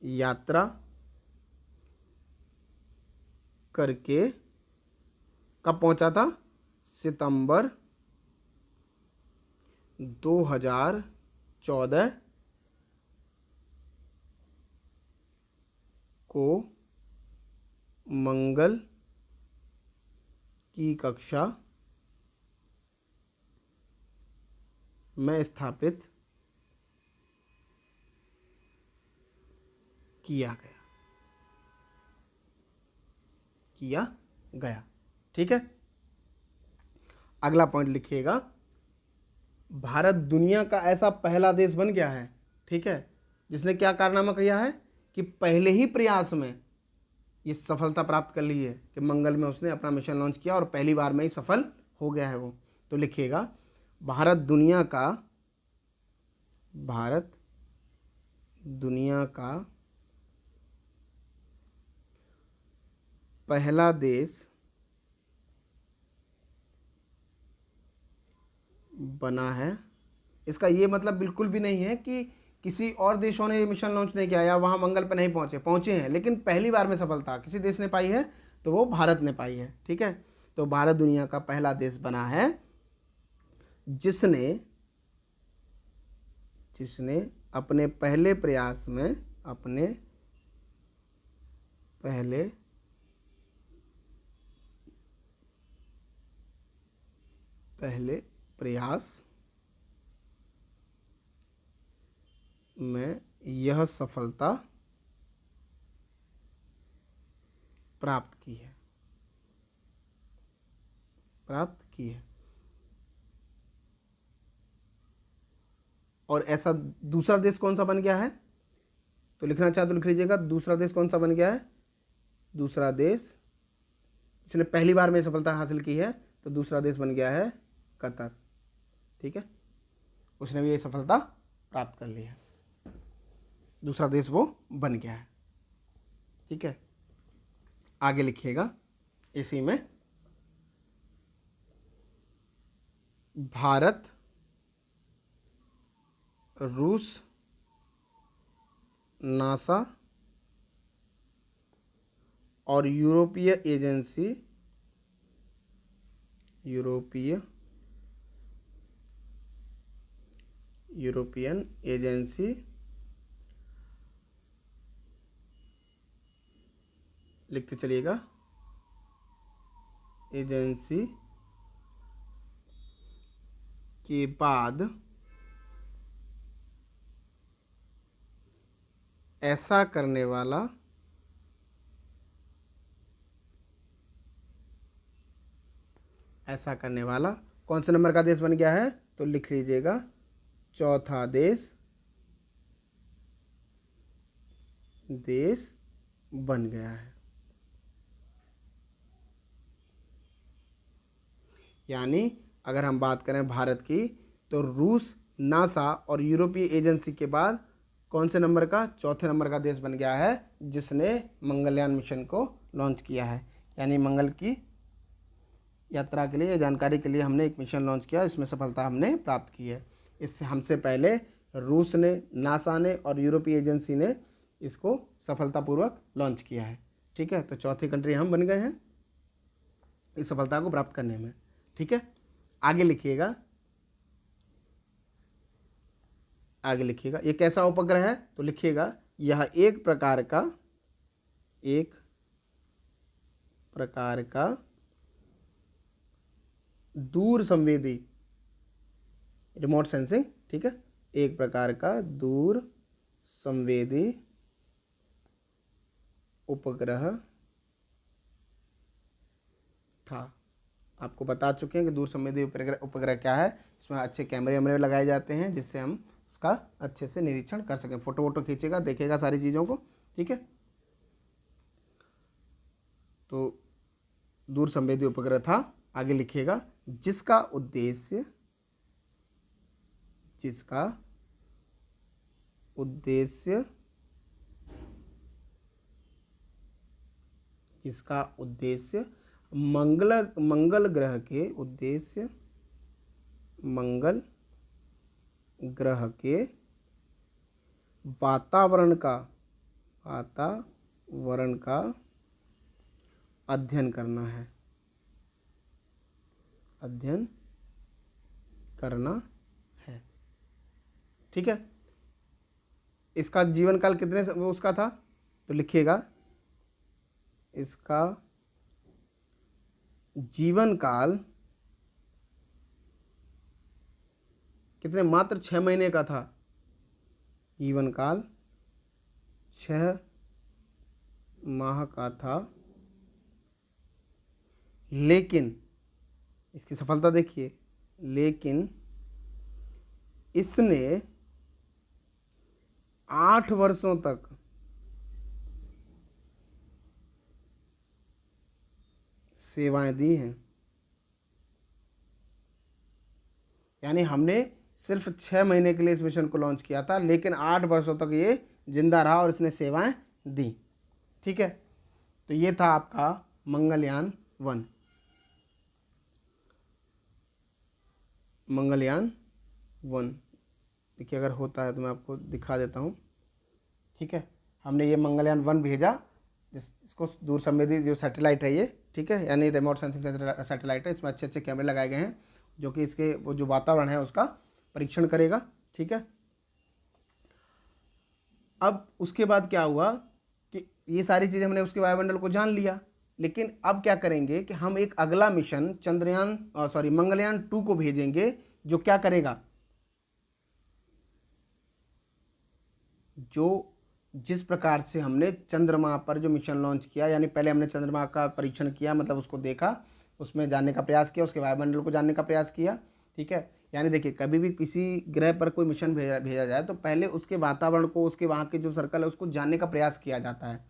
यात्रा करके कब पहुंचा था, सितंबर 2014 को मंगल की कक्षा में स्थापित किया गया, ठीक है। अगला पॉइंट लिखिएगा, भारत दुनिया का ऐसा पहला देश बन गया है, ठीक है, जिसने क्या कारनामा किया है कि पहले ही प्रयास में ये सफलता प्राप्त कर ली है कि मंगल में उसने अपना मिशन लॉन्च किया और पहली बार में ही सफल हो गया है वो। तो लिखिएगा, भारत दुनिया का पहला देश बना है। इसका ये मतलब बिल्कुल भी नहीं है कि किसी और देशों ने मिशन लॉन्च नहीं किया या वहाँ मंगल पर नहीं पहुँचे हैं, लेकिन पहली बार में सफलता किसी देश ने पाई है तो वो भारत ने पाई है, ठीक है। तो भारत दुनिया का पहला देश बना है जिसने अपने पहले प्रयास में, अपने पहले प्रयास में यह सफलता प्राप्त की है। और ऐसा दूसरा देश कौन सा बन गया है, तो लिखना चाहे तो लिख लीजिएगा। दूसरा देश कौन सा बन गया है? दूसरा देश जिसने पहली बार में सफलता हासिल की है, तो दूसरा देश बन गया है कतर। ठीक है, उसने भी ये सफलता प्राप्त कर ली है, दूसरा देश वो बन गया है। ठीक है, आगे लिखिएगा इसी में, भारत, रूस, नासा और यूरोपियन एजेंसी लिखते चलिएगा, एजेंसी के बाद ऐसा करने वाला कौन से नंबर का देश बन गया है? तो लिख लीजिएगा चौथा देश बन गया है। यानी अगर हम बात करें भारत की, तो रूस, नासा और यूरोपीय एजेंसी के बाद कौन से नंबर का? चौथे नंबर का देश बन गया है, जिसने मंगलयान मिशन को लॉन्च किया है। यानी मंगल की यात्रा के लिए, जानकारी के लिए हमने एक मिशन लॉन्च किया, इसमें सफलता हमने प्राप्त की है। इससे हमसे पहले रूस ने, नासा ने और यूरोपीय एजेंसी ने इसको सफलतापूर्वक लॉन्च किया है। ठीक है, तो चौथी कंट्री हम बन गए हैं इस सफलता को प्राप्त करने में। ठीक है, आगे लिखिएगा, ये कैसा उपग्रह है? तो लिखिएगा यह एक प्रकार का दूर संवेदी, रिमोट सेंसिंग। ठीक है, एक प्रकार का दूर संवेदी उपग्रह था। आपको बता चुके हैं कि दूर संवेदी उपग्रह क्या है। इसमें अच्छे कैमरे वैमरे लगाए जाते हैं, जिससे हम उसका अच्छे से निरीक्षण कर सकें। फोटो वोटो खींचेगा, देखेगा सारी चीज़ों को। ठीक है, तो दूर संवेदी उपग्रह था। आगे लिखिएगा, जिसका उद्देश्य मंगल ग्रह के वातावरण का अध्ययन करना है। ठीक है, इसका जीवन काल कितने उसका था? तो लिखिएगा, इसका जीवन काल कितने? मात्र 6 महीने का था। जीवन काल 6 माह का था। लेकिन इसकी सफलता देखिए, लेकिन इसने 8 वर्षों तक सेवाएं दी हैं। यानी हमने सिर्फ 6 महीने के लिए इस मिशन को लॉन्च किया था, लेकिन 8 वर्षों तक ये जिंदा रहा और इसने सेवाएं दी। ठीक है, तो ये था आपका मंगलयान 1। देखिए, अगर होता है तो मैं आपको दिखा देता हूँ। ठीक है, हमने ये मंगलयान 1 भेजा, इसको दूर संवेदी जो सैटेलाइट है ये, ठीक है, यानी रिमोट सेंसिंग सैटेलाइट है। इसमें अच्छे अच्छे कैमरे लगाए गए हैं, जो कि इसके वो जो वातावरण है उसका परीक्षण करेगा। ठीक है, अब उसके बाद क्या हुआ कि ये सारी चीज़ें हमने उसके वायुमंडल को जान लिया, लेकिन अब क्या करेंगे कि हम एक अगला मिशन मंगलयान 2 को भेजेंगे, जो क्या करेगा, जो जिस प्रकार से हमने चंद्रमा पर जो मिशन लॉन्च किया, यानी पहले हमने चंद्रमा का परीक्षण किया, मतलब उसको देखा, उसमें जानने का प्रयास किया, उसके वायुमंडल को जानने का प्रयास किया। ठीक है, यानी देखिए, कभी भी किसी ग्रह पर कोई मिशन भेजा जाए तो पहले उसके वातावरण को, उसके वहाँ के जो सर्कल है उसको जानने का प्रयास किया जाता है,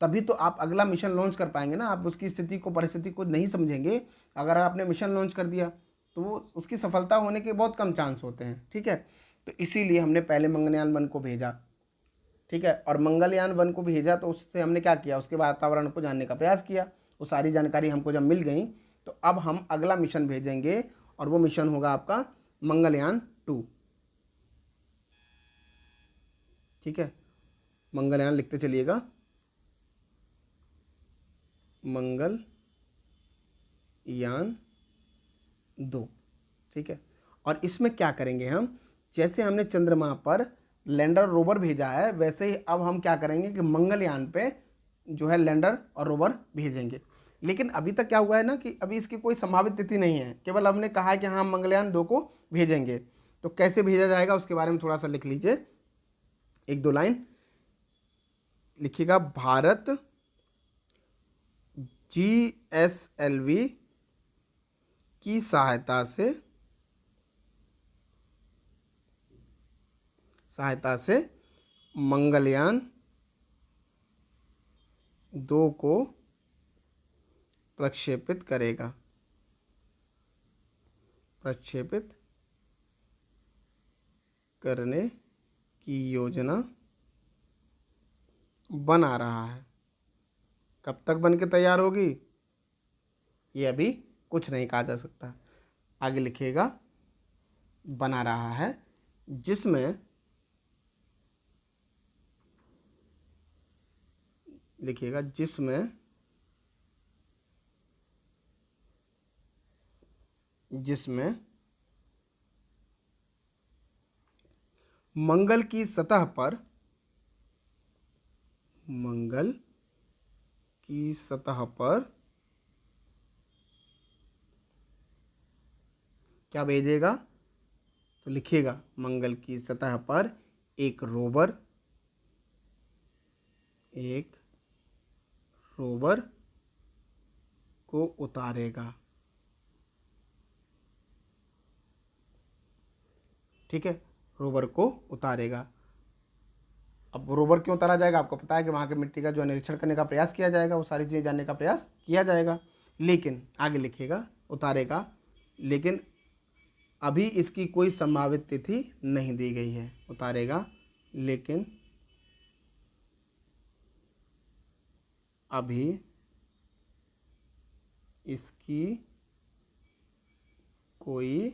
तभी तो आप अगला मिशन लॉन्च कर पाएंगे ना। आप उसकी स्थिति को, परिस्थिति को नहीं समझेंगे, अगर आपने मिशन लॉन्च कर दिया तो वो उसकी सफलता होने के बहुत कम चांस होते हैं। ठीक है, तो इसीलिए हमने पहले मंगलयान 1 को भेजा। ठीक है, और मंगलयान 1 को भेजा तो उससे हमने क्या किया, उसके वातावरण को जानने का प्रयास किया। वो सारी जानकारी हमको जब मिल गई तो अब हम अगला मिशन भेजेंगे, और वो मिशन होगा आपका मंगलयान 2। ठीक है, मंगलयान लिखते चलिएगा, मंगलयान 2। ठीक है, और इसमें क्या करेंगे हम, जैसे हमने चंद्रमा पर लैंडर रोवर भेजा है वैसे ही अब हम क्या करेंगे कि मंगलयान पे जो है लैंडर और रोवर भेजेंगे। लेकिन अभी तक क्या हुआ है ना कि अभी इसकी कोई संभावित तिथि नहीं है, केवल हमने कहा है कि हाँ मंगलयान 2 को भेजेंगे। तो कैसे भेजा जाएगा उसके बारे में थोड़ा सा लिख लीजिए, 1-2 लाइन लिखिएगा। भारत GSLV की सहायता से मंगलयान 2 को प्रक्षेपित करेगा, प्रक्षेपित करने की योजना बना रहा है। कब तक बन के तैयार होगी ये अभी कुछ नहीं कहा जा सकता। आगे लिखिएगा, बना रहा है, जिसमें लिखिएगा, जिसमें मंगल की सतह पर क्या भेजेगा, तो लिखिएगा मंगल की सतह पर एक रोवर को उतारेगा। ठीक है, रोवर को उतारेगा। अब रोवर क्यों उतारा जाएगा, आपको पता है कि वहाँ के मिट्टी का जो निरीक्षण करने का प्रयास किया जाएगा, वो सारी चीज़ें जानने का प्रयास किया जाएगा। लेकिन आगे लिखिएगा, उतारेगा, लेकिन अभी इसकी कोई संभावित तिथि नहीं दी गई है। उतारेगा लेकिन अभी इसकी कोई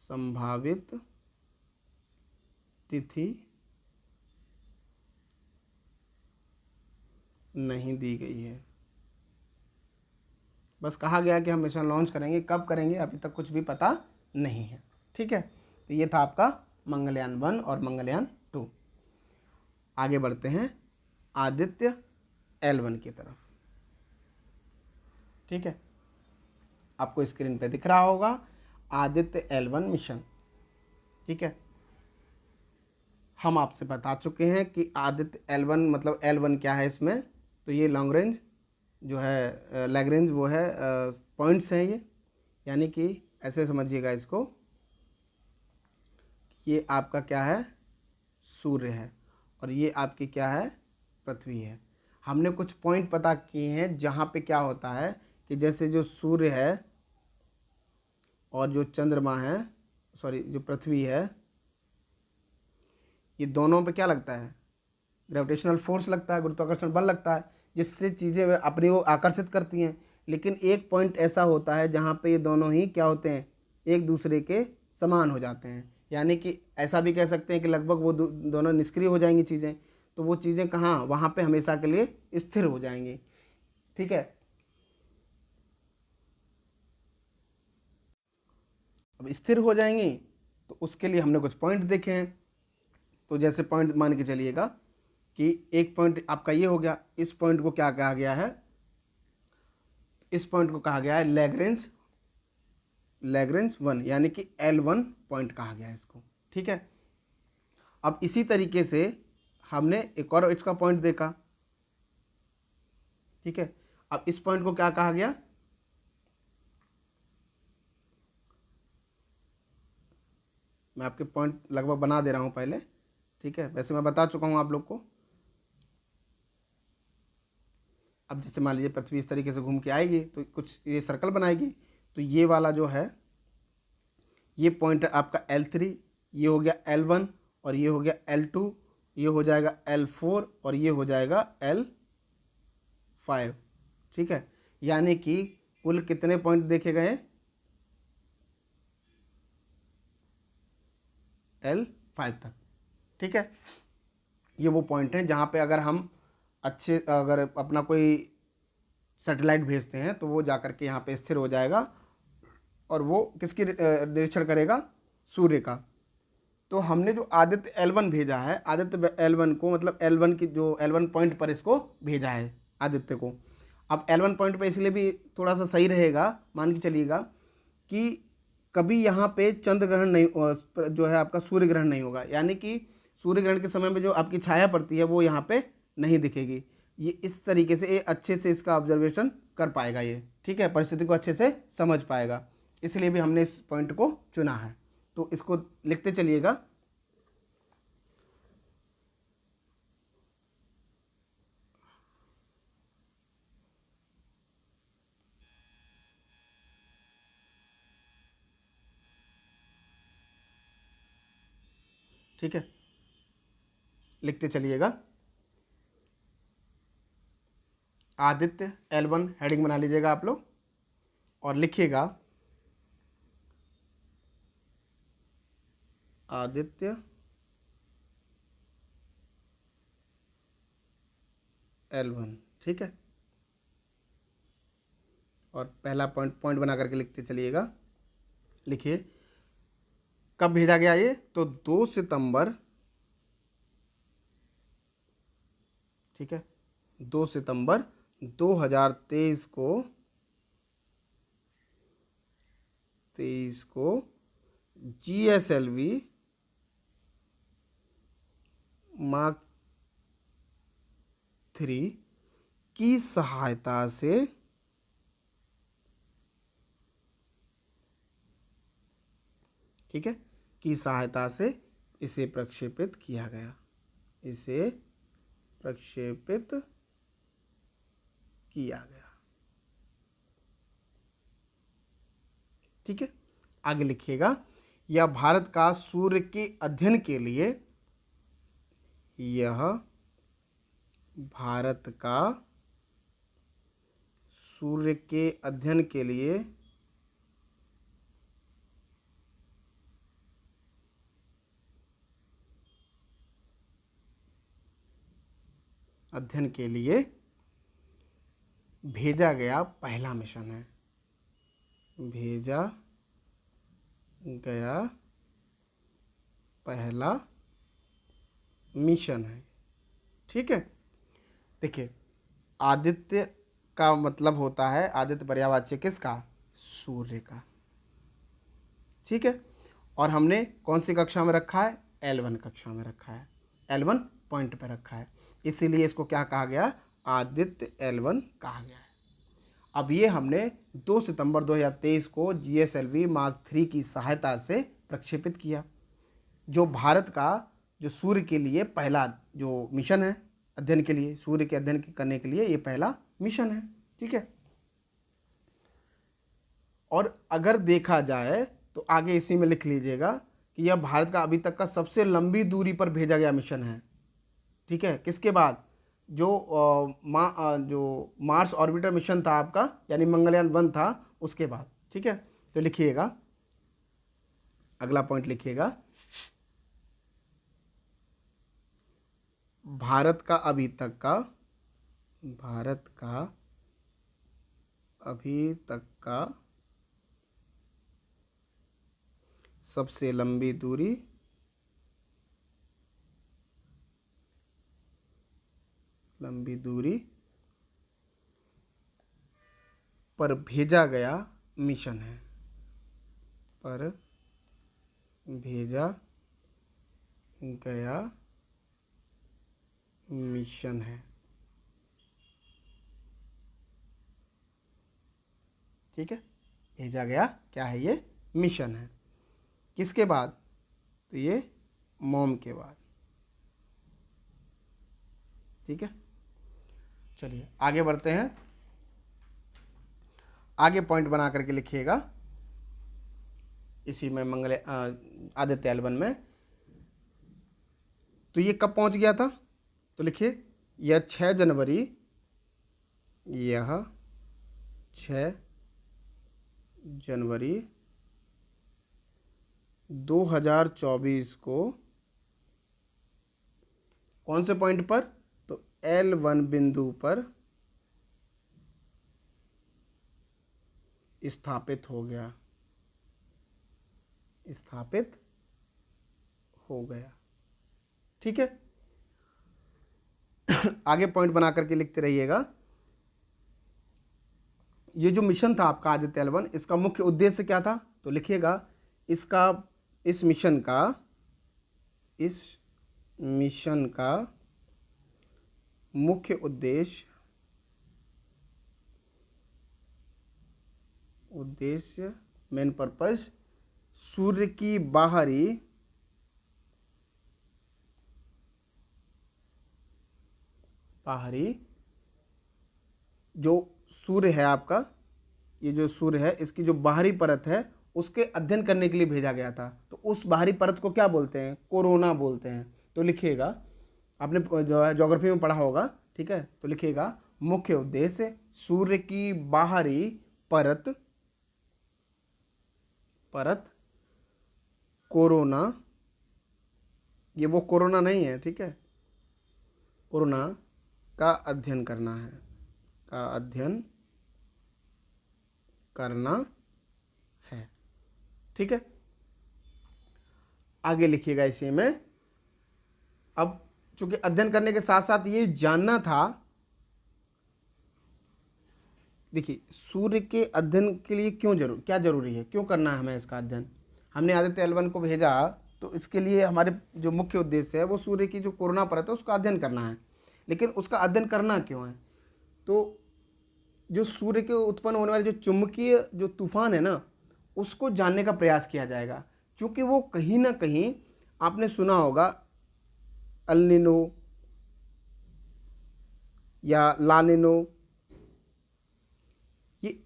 संभावित तिथि नहीं दी गई है। बस कहा गया कि हम मिशन लॉन्च करेंगे, कब करेंगे अभी तक कुछ भी पता नहीं है। ठीक है, तो ये था आपका मंगलयान 1 और मंगलयान 2। आगे बढ़ते हैं आदित्य L1 की तरफ। ठीक है, आपको स्क्रीन पे दिख रहा होगा आदित्य L1 मिशन। ठीक है, हम आपसे बता चुके हैं कि आदित्य L1 मतलब L1 क्या है इसमें, तो ये लॉन्ग रेंज जो है, लैग्रेंज वो है पॉइंट्स हैं ये, यानी कि ऐसे समझिएगा इसको, ये आपका क्या है, सूर्य है, और ये आपकी क्या है, पृथ्वी है। हमने कुछ पॉइंट पता किए हैं जहाँ पे क्या होता है कि जैसे जो सूर्य है और जो चंद्रमा है, सॉरी जो पृथ्वी है, ये दोनों पे क्या लगता है, ग्रेविटेशनल फोर्स लगता है, गुरुत्वाकर्षण बल लगता है, जिससे चीज़ें अपनी ओर आकर्षित करती हैं। लेकिन एक पॉइंट ऐसा होता है जहाँ पे ये दोनों ही क्या होते हैं, एक दूसरे के समान हो जाते हैं, यानी कि ऐसा भी कह सकते हैं कि लगभग वो दोनों निष्क्रिय हो जाएंगी चीज़ें। तो वो चीज़ें कहाँ, वहाँ पे हमेशा के लिए स्थिर हो जाएंगी। ठीक है, अब स्थिर हो जाएंगी तो उसके लिए हमने कुछ पॉइंट देखे हैं। तो जैसे पॉइंट मान के चलिएगा कि एक पॉइंट आपका ये हो गया, इस पॉइंट को क्या कहा गया है, इस पॉइंट को कहा गया है लैग्रेंज 1, यानी कि L1 पॉइंट कहा गया है इसको। ठीक है, अब इसी तरीके से हमने एक और इसका पॉइंट देखा। ठीक है, अब इस पॉइंट को क्या कहा गया, मैं आपके पॉइंट लगभग बना दे रहा हूँ पहले, ठीक है। वैसे मैं बता चुका हूँ आप लोग को। अब जैसे मान लीजिए पृथ्वी इस तरीके से घूम के आएगी तो कुछ ये सर्कल बनाएगी, तो ये वाला जो है ये पॉइंट है आपका L3, ये हो गया L1 और ये हो गया L2, ये हो जाएगा L4 और ये हो जाएगा L5, ठीक है। यानी कि कुल कितने पॉइंट देखे गए? L5 तक, ठीक है। ये वो पॉइंट हैं जहाँ पे अगर हम अगर अपना कोई सैटेलाइट भेजते हैं तो वो जाकर के यहाँ पे स्थिर हो जाएगा और वो किसकी निरीक्षण करेगा? सूर्य का। तो हमने जो आदित्य L1 भेजा है, आदित्य L1 को मतलब L1 की जो L1 पॉइंट पर इसको भेजा है आदित्य को। अब L1 पॉइंट पे इसलिए भी थोड़ा सा सही रहेगा, मान के चलिएगा कि कभी यहाँ पे चंद्र ग्रहण नहीं, जो है आपका सूर्य ग्रहण नहीं होगा। यानी कि सूर्य ग्रहण के समय में जो आपकी छाया पड़ती है वो यहाँ पे नहीं दिखेगी। ये इस तरीके से ये अच्छे से इसका ऑब्जर्वेशन कर पाएगा ये, ठीक है, परिस्थिति को अच्छे से समझ पाएगा। इसलिए भी हमने इस पॉइंट को चुना है। तो इसको लिखते चलिएगा। ठीक है, लिखते चलिएगा। आदित्य L1 हेडिंग बना लीजिएगा आप लोग और लिखिएगा आदित्य L1, ठीक है। और पहला पॉइंट बना करके लिखते चलिएगा। लिखिए कब भेजा गया ये? तो 2 सितंबर, ठीक है, 2 सितंबर 2023 को GSLV Mark 3 की सहायता से ठीक है, की सहायता से इसे प्रक्षेपित किया गया। इसे प्रक्षेपित किया गया, ठीक है। आगे लिखिएगा यह भारत का सूर्य के अध्ययन के लिए, यह भारत का सूर्य के अध्ययन के लिए भेजा गया पहला मिशन है। भेजा गया पहला मिशन है, ठीक है। देखिए आदित्य का मतलब होता है, आदित्य पर्यायवाची किसका? सूर्य का, ठीक है। और हमने कौन सी कक्षा में रखा है? L1 कक्षा में रखा है, L1 पॉइंट पर रखा है, इसीलिए इसको क्या कहा गया? आदित्य L1 कहा गया है। अब ये हमने 2 सितंबर 2023 को GSLV Mark 3 की सहायता से प्रक्षेपित किया, जो भारत का जो सूर्य के लिए पहला जो मिशन है, अध्ययन के लिए, सूर्य के अध्ययन करने के लिए ये पहला मिशन है, ठीक है। और अगर देखा जाए तो आगे इसी में लिख लीजिएगा कि यह भारत का अभी तक का सबसे लंबी दूरी पर भेजा गया मिशन है, ठीक है। किसके बाद? जो मार्स ऑर्बिटर मिशन था आपका, यानी मंगलयान 1 था, उसके बाद, ठीक है। तो लिखिएगा, अगला पॉइंट लिखिएगा, भारत का अभी तक का सबसे लंबी दूरी पर भेजा गया मिशन है, ठीक है। भेजा गया क्या है? ये मिशन है। किसके बाद? तो ये मोम के बाद। ठीक है, चलिए आगे बढ़ते हैं। आगे पॉइंट बना करके लिखिएगा इसी में आदित्य एल1 में। तो ये कब पहुंच गया था, तो लिखिए यह 6 जनवरी, यह 6 जनवरी 2024 को कौन से पॉइंट पर, तो L1 बिंदु पर स्थापित हो गया, स्थापित हो गया। ठीक है, आगे पॉइंट बना करके लिखते रहिएगा। ये जो मिशन था आपका आदित्य एल1, इसका मुख्य उद्देश्य क्या था, तो लिखिएगा इस मिशन का मुख्य उद्देश्य मेन पर्पस सूर्य की बाहरी जो सूर्य है आपका, ये जो सूर्य है इसकी जो बाहरी परत है उसके अध्ययन करने के लिए भेजा गया था। तो उस बाहरी परत को क्या बोलते हैं, कोरोना बोलते हैं। तो लिखिएगा, आपने जो है ज्योग्राफी में पढ़ा होगा, ठीक है, तो लिखिएगा मुख्य उद्देश्य सूर्य की बाहरी परत कोरोना, ये वो कोरोना नहीं है, ठीक है, कोरोना का अध्ययन करना है, का अध्ययन करना है। ठीक है, आगे लिखिएगा इसी में। अब चूंकि अध्ययन करने के साथ साथ ये जानना था, देखिए सूर्य के अध्ययन के लिए क्या जरूरी है, क्यों करना है हमें इसका अध्ययन। हमने आदित्य एल1 को भेजा तो इसके लिए हमारे जो मुख्य उद्देश्य है वो सूर्य की जो कोरोना परत है उसका अध्ययन करना है। लेकिन उसका अध्ययन करना क्यों है, तो जो सूर्य के उत्पन्न होने वाले जो चुंबकीय जो तूफान है ना, उसको जानने का प्रयास किया जाएगा। क्योंकि वो कहीं ना कहीं आपने सुना होगा अल नीनो या ला नीनो, ये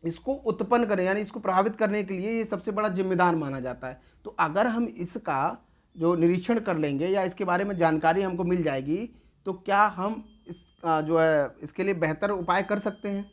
इसको उत्पन्न करने यानी इसको प्रभावित करने के लिए ये सबसे बड़ा जिम्मेदार माना जाता है। तो अगर हम इसका जो निरीक्षण कर लेंगे या इसके बारे में जानकारी हमको मिल जाएगी, तो क्या हम जो है इसके लिए बेहतर उपाय कर सकते हैं।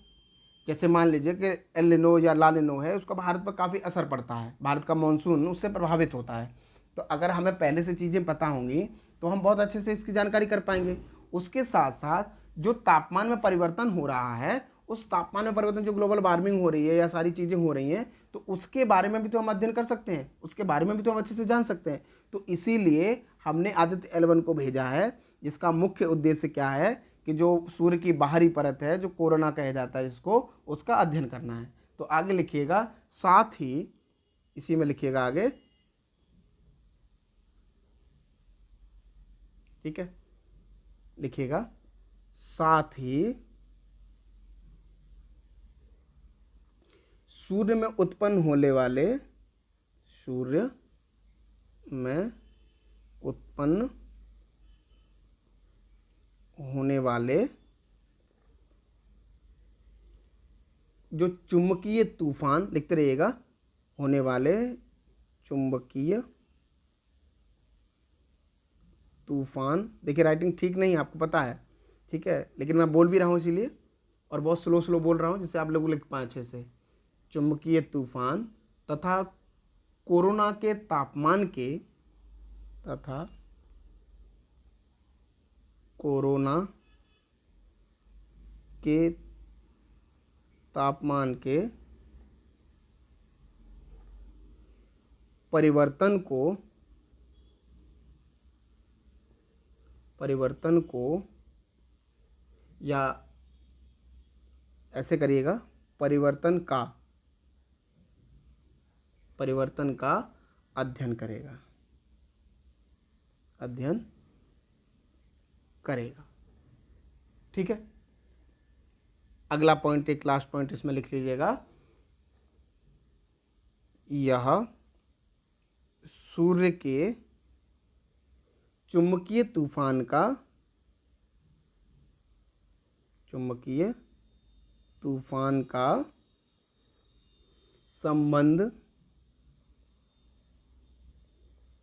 जैसे मान लीजिए कि एल नीनो या ला नीनो है, उसका भारत पर काफ़ी असर पड़ता है, भारत का मानसून उससे प्रभावित होता है। तो अगर हमें पहले से चीज़ें पता होंगी तो हम बहुत अच्छे से इसकी जानकारी कर पाएंगे। उसके साथ साथ जो तापमान में परिवर्तन हो रहा है, उस तापमान में परिवर्तन जो ग्लोबल वार्मिंग हो रही है या सारी चीज़ें हो रही हैं, तो उसके बारे में भी तो हम अध्ययन कर सकते हैं, उसके बारे में भी तो हम अच्छे से जान सकते हैं। तो इसीलिए हमने आदित्य एल1 को भेजा है, जिसका मुख्य उद्देश्य क्या है कि जो सूर्य की बाहरी परत है जो कोरोना कहा जाता है इसको, उसका अध्ययन करना है। तो आगे लिखिएगा, साथ ही इसी में लिखिएगा आगे, ठीक है, लिखिएगा साथ ही सूर्य में उत्पन्न होने वाले जो चुंबकीय तूफान, लिखते रहिएगा, होने वाले चुंबकीय तूफान। देखिए राइटिंग ठीक नहीं है, आपको पता है, ठीक है, लेकिन मैं बोल भी रहा हूँ इसीलिए, और बहुत स्लो बोल रहा हूँ जिससे आप लोग लिख पाएँ अच्छे से। चुंबकीय तूफान तथा कोरोना के तापमान के परिवर्तन को या ऐसे करिएगा, परिवर्तन का अध्ययन करेगा। ठीक है, अगला पॉइंट, एक लास्ट पॉइंट इसमें लिख लीजिएगा, यह सूर्य के चुंबकीय तूफान का संबंध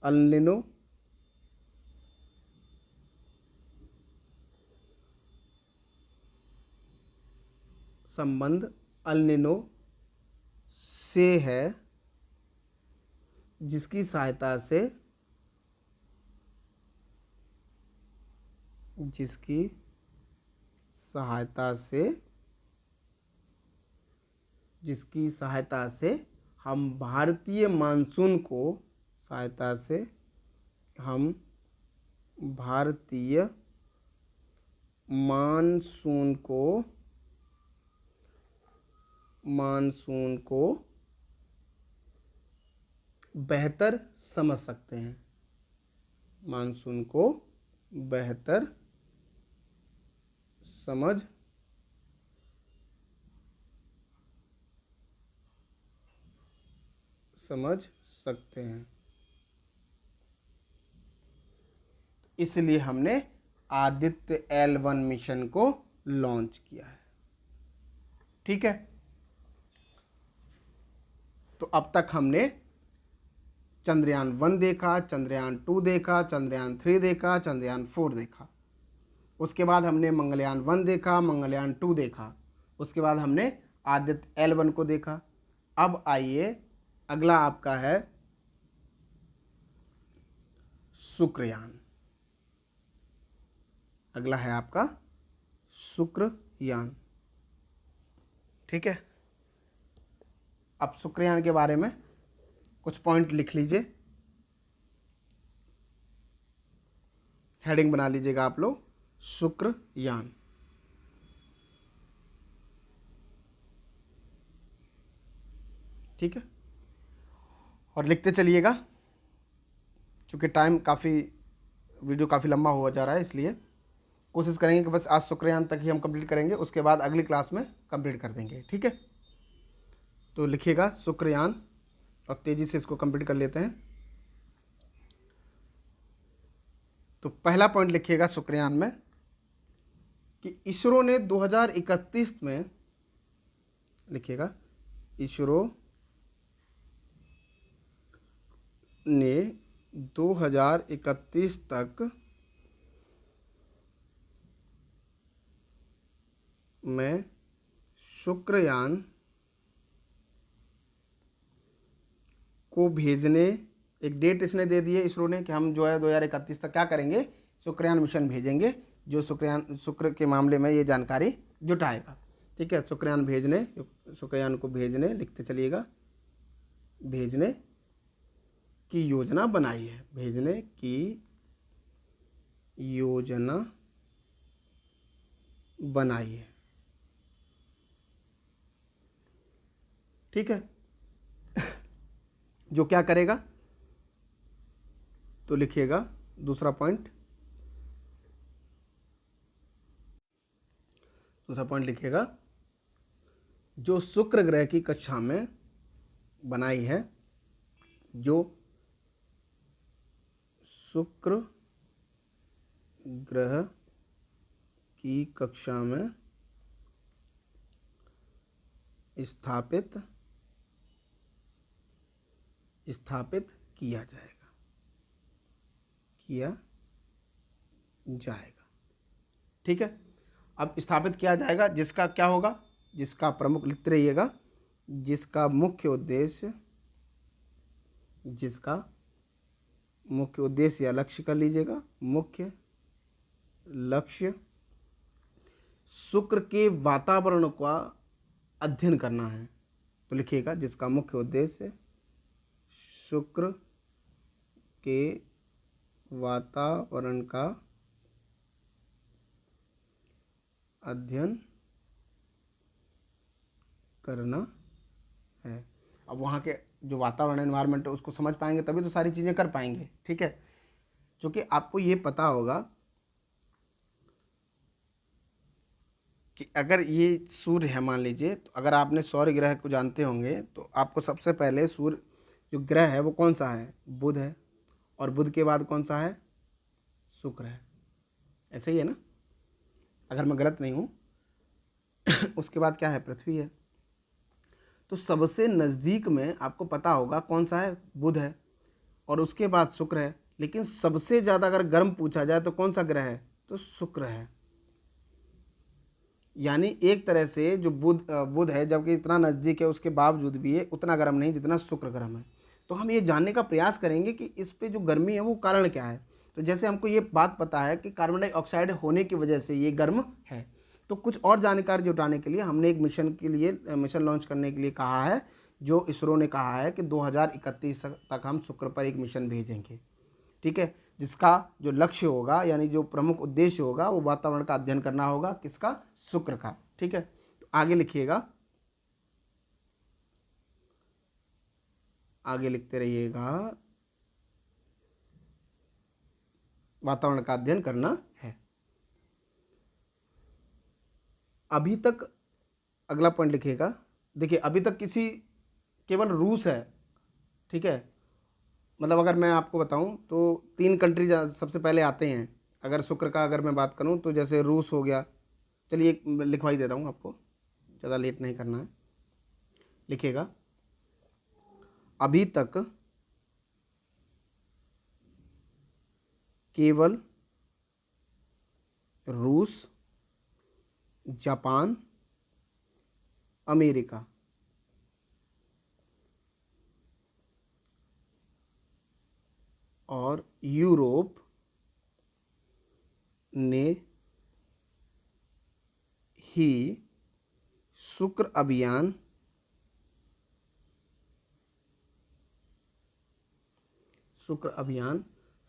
अल नीनो से है, जिसकी सहायता से हम भारतीय मानसून को बेहतर समझ सकते हैं। समझ सकते हैं। इसलिए हमने आदित्य L1 मिशन को लॉन्च किया है। ठीक है, तो अब तक हमने चंद्रयान 1 देखा, चंद्रयान 2 देखा, चंद्रयान 3 देखा, चंद्रयान 4 देखा। उसके बाद हमने मंगलयान 1 देखा, मंगलयान 2 देखा। उसके बाद हमने आदित्य L1 को देखा। अब आइए, अगला आपका है शुक्रयान। अगला है आपका शुक्रयान। ठीक है, अब शुक्रयान के बारे में कुछ पॉइंट लिख लीजिए, हेडिंग बना लीजिएगा आप लोग, शुक्रयान। ठीक है, और लिखते चलिएगा, चूँकि वीडियो काफ़ी लंबा हुआ जा रहा है, इसलिए कोशिश करेंगे कि बस आज शुक्रयान तक ही हम कंप्लीट करेंगे, उसके बाद अगली क्लास में कंप्लीट कर देंगे। ठीक है, तो लिखिएगा शुक्रयान और तेज़ी से इसको कंप्लीट कर लेते हैं। तो पहला पॉइंट लिखिएगा शुक्रयान में कि इसरो ने 2031 में, लिखिएगा इसरो ने 2031 तक में शुक्रयान को भेजने, एक डेट इसने दे दी है इसरो ने कि हम जो है 2031 तक क्या करेंगे, शुक्रयान मिशन भेजेंगे, जो शुक्र के मामले में ये जानकारी जुटाएगा। ठीक है, शुक्रयान को भेजने, लिखते चलिएगा, भेजने की योजना बनाई है, भेजने की योजना बनाई है। ठीक है, जो क्या करेगा, तो लिखिएगा दूसरा पॉइंट लिखिएगा, जो शुक्र ग्रह की कक्षा में बनाई है, जो शुक्र ग्रह की कक्षा में स्थापित किया जाएगा। ठीक है, अब स्थापित किया जाएगा, जिसका क्या होगा, जिसका प्रमुख, लिखते रहिएगा, जिसका मुख्य उद्देश्य या लक्ष्य कर लीजिएगा, मुख्य लक्ष्य शुक्र के वातावरण का अध्ययन करना है। तो लिखिएगा, जिसका मुख्य उद्देश्य शुक्र के वातावरण का अध्ययन करना है। अब वहाँ के जो वातावरण एनवायरनमेंट है उसको समझ पाएंगे तभी तो सारी चीज़ें कर पाएंगे। ठीक है, क्योंकि आपको ये पता होगा कि अगर ये सूर्य है, मान लीजिए, तो अगर आपने सौर ग्रह को जानते होंगे तो आपको सबसे पहले सूर्य जो ग्रह है वो कौन सा है, बुध है। और बुध के बाद कौन सा है? शुक्र है। ऐसे ही है ना, अगर मैं गलत नहीं हूँ। उसके बाद क्या है? पृथ्वी है। तो सबसे नज़दीक में आपको पता होगा कौन सा है? बुध है, और उसके बाद शुक्र है। लेकिन सबसे ज़्यादा अगर गर्म पूछा जाए तो कौन सा ग्रह है? तो शुक्र है। यानी एक तरह से जो बुध है, जबकि इतना नज़दीक है उसके बावजूद भी ये उतना गर्म नहीं जितना शुक्र गर्म है। तो हम ये जानने का प्रयास करेंगे कि इस पे जो गर्मी है वो कारण क्या है। तो जैसे हमको ये बात पता है कि कार्बन डाइऑक्साइड होने की वजह से ये गर्म है, तो कुछ और जानकारी जुटाने के लिए हमने एक मिशन लॉन्च करने के लिए कहा है, जो इसरो ने कहा है कि 2031 तक हम शुक्र पर एक मिशन भेजेंगे। ठीक है, जिसका जो लक्ष्य होगा यानी जो प्रमुख उद्देश्य होगा वो वातावरण का अध्ययन करना होगा। किसका? शुक्र का। ठीक है, तो आगे लिखिएगा, आगे लिखते रहिएगा, वातावरण का अध्ययन करना है। अभी तक अगला पॉइंट लिखिएगा। देखिए, अभी तक केवल रूस है। ठीक है, मतलब अगर मैं आपको बताऊं तो 3 कंट्री सबसे पहले आते हैं। अगर शुक्र का अगर मैं बात करूं तो जैसे रूस हो गया। चलिए एक लिखवाई दे रहा हूं आपको, ज़्यादा लेट नहीं करना है। लिखिएगा, अभी तक केवल रूस, जापान, अमेरिका और यूरोप ने ही शुक्र अभियान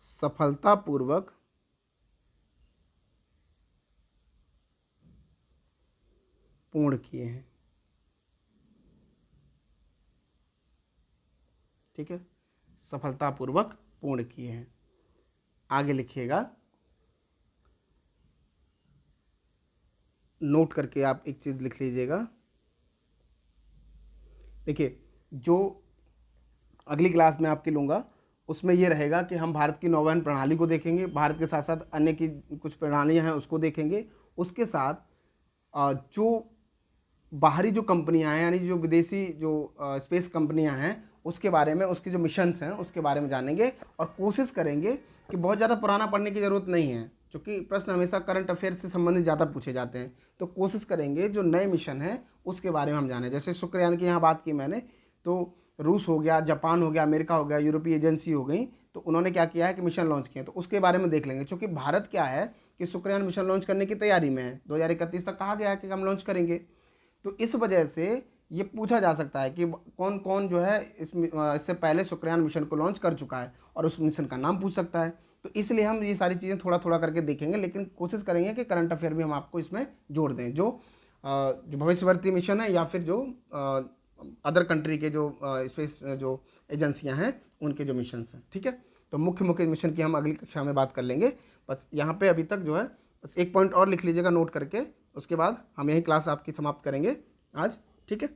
सफलतापूर्वक पूर्ण किए हैं। ठीक है, सफलतापूर्वक पूर्ण किए हैं। आगे लिखिएगा, नोट करके आप एक चीज़ लिख लीजिएगा। देखिए, जो अगली क्लास में आपकी लूँगा उसमें ये रहेगा कि हम भारत की नौवहन प्रणाली को देखेंगे, भारत के साथ साथ अन्य की कुछ प्रणालियाँ हैं उसको देखेंगे। उसके साथ जो बाहरी जो कंपनियां हैं यानी जो विदेशी जो स्पेस कंपनियां हैं उसके बारे में, उसके जो मिशंस हैं उसके बारे में जानेंगे। और कोशिश करेंगे कि बहुत ज़्यादा पुराना पढ़ने की ज़रूरत नहीं है, क्योंकि प्रश्न हमेशा करंट अफेयर से संबंधित ज़्यादा पूछे जाते हैं। तो कोशिश करेंगे जो नए मिशन हैं उसके बारे में हम जानें। जैसे शुक्रयान की यहाँ बात की मैंने, तो रूस हो गया, जापान हो गया, अमेरिका हो गया, यूरोपीय एजेंसी हो गई, तो उन्होंने क्या किया है कि मिशन लॉन्च किए, तो उसके बारे में देख लेंगे। क्योंकि भारत क्या है कि शुक्रयान मिशन लॉन्च करने की तैयारी में है, 2031 तक कहा गया है कि हम लॉन्च करेंगे। तो इस वजह से ये पूछा जा सकता है कि कौन कौन जो है इससे पहले शुक्रयान मिशन को लॉन्च कर चुका है, और उस मिशन का नाम पूछ सकता है। तो इसलिए हम ये सारी चीज़ें थोड़ा थोड़ा करके देखेंगे, लेकिन कोशिश करेंगे कि करंट अफेयर भी हम आपको इसमें जोड़ दें, जो भविष्यवर्ती मिशन है या फिर जो अदर कंट्री के जो स्पेस जो एजेंसियां हैं उनके जो मिशन हैं। ठीक है, तो मुख्य मुख्य मिशन की हम अगली कक्षा में बात कर लेंगे। बस यहाँ पे अभी तक जो है बस एक पॉइंट और लिख लीजिएगा नोट करके, उसके बाद हम यही क्लास आपकी समाप्त करेंगे आज। ठीक है,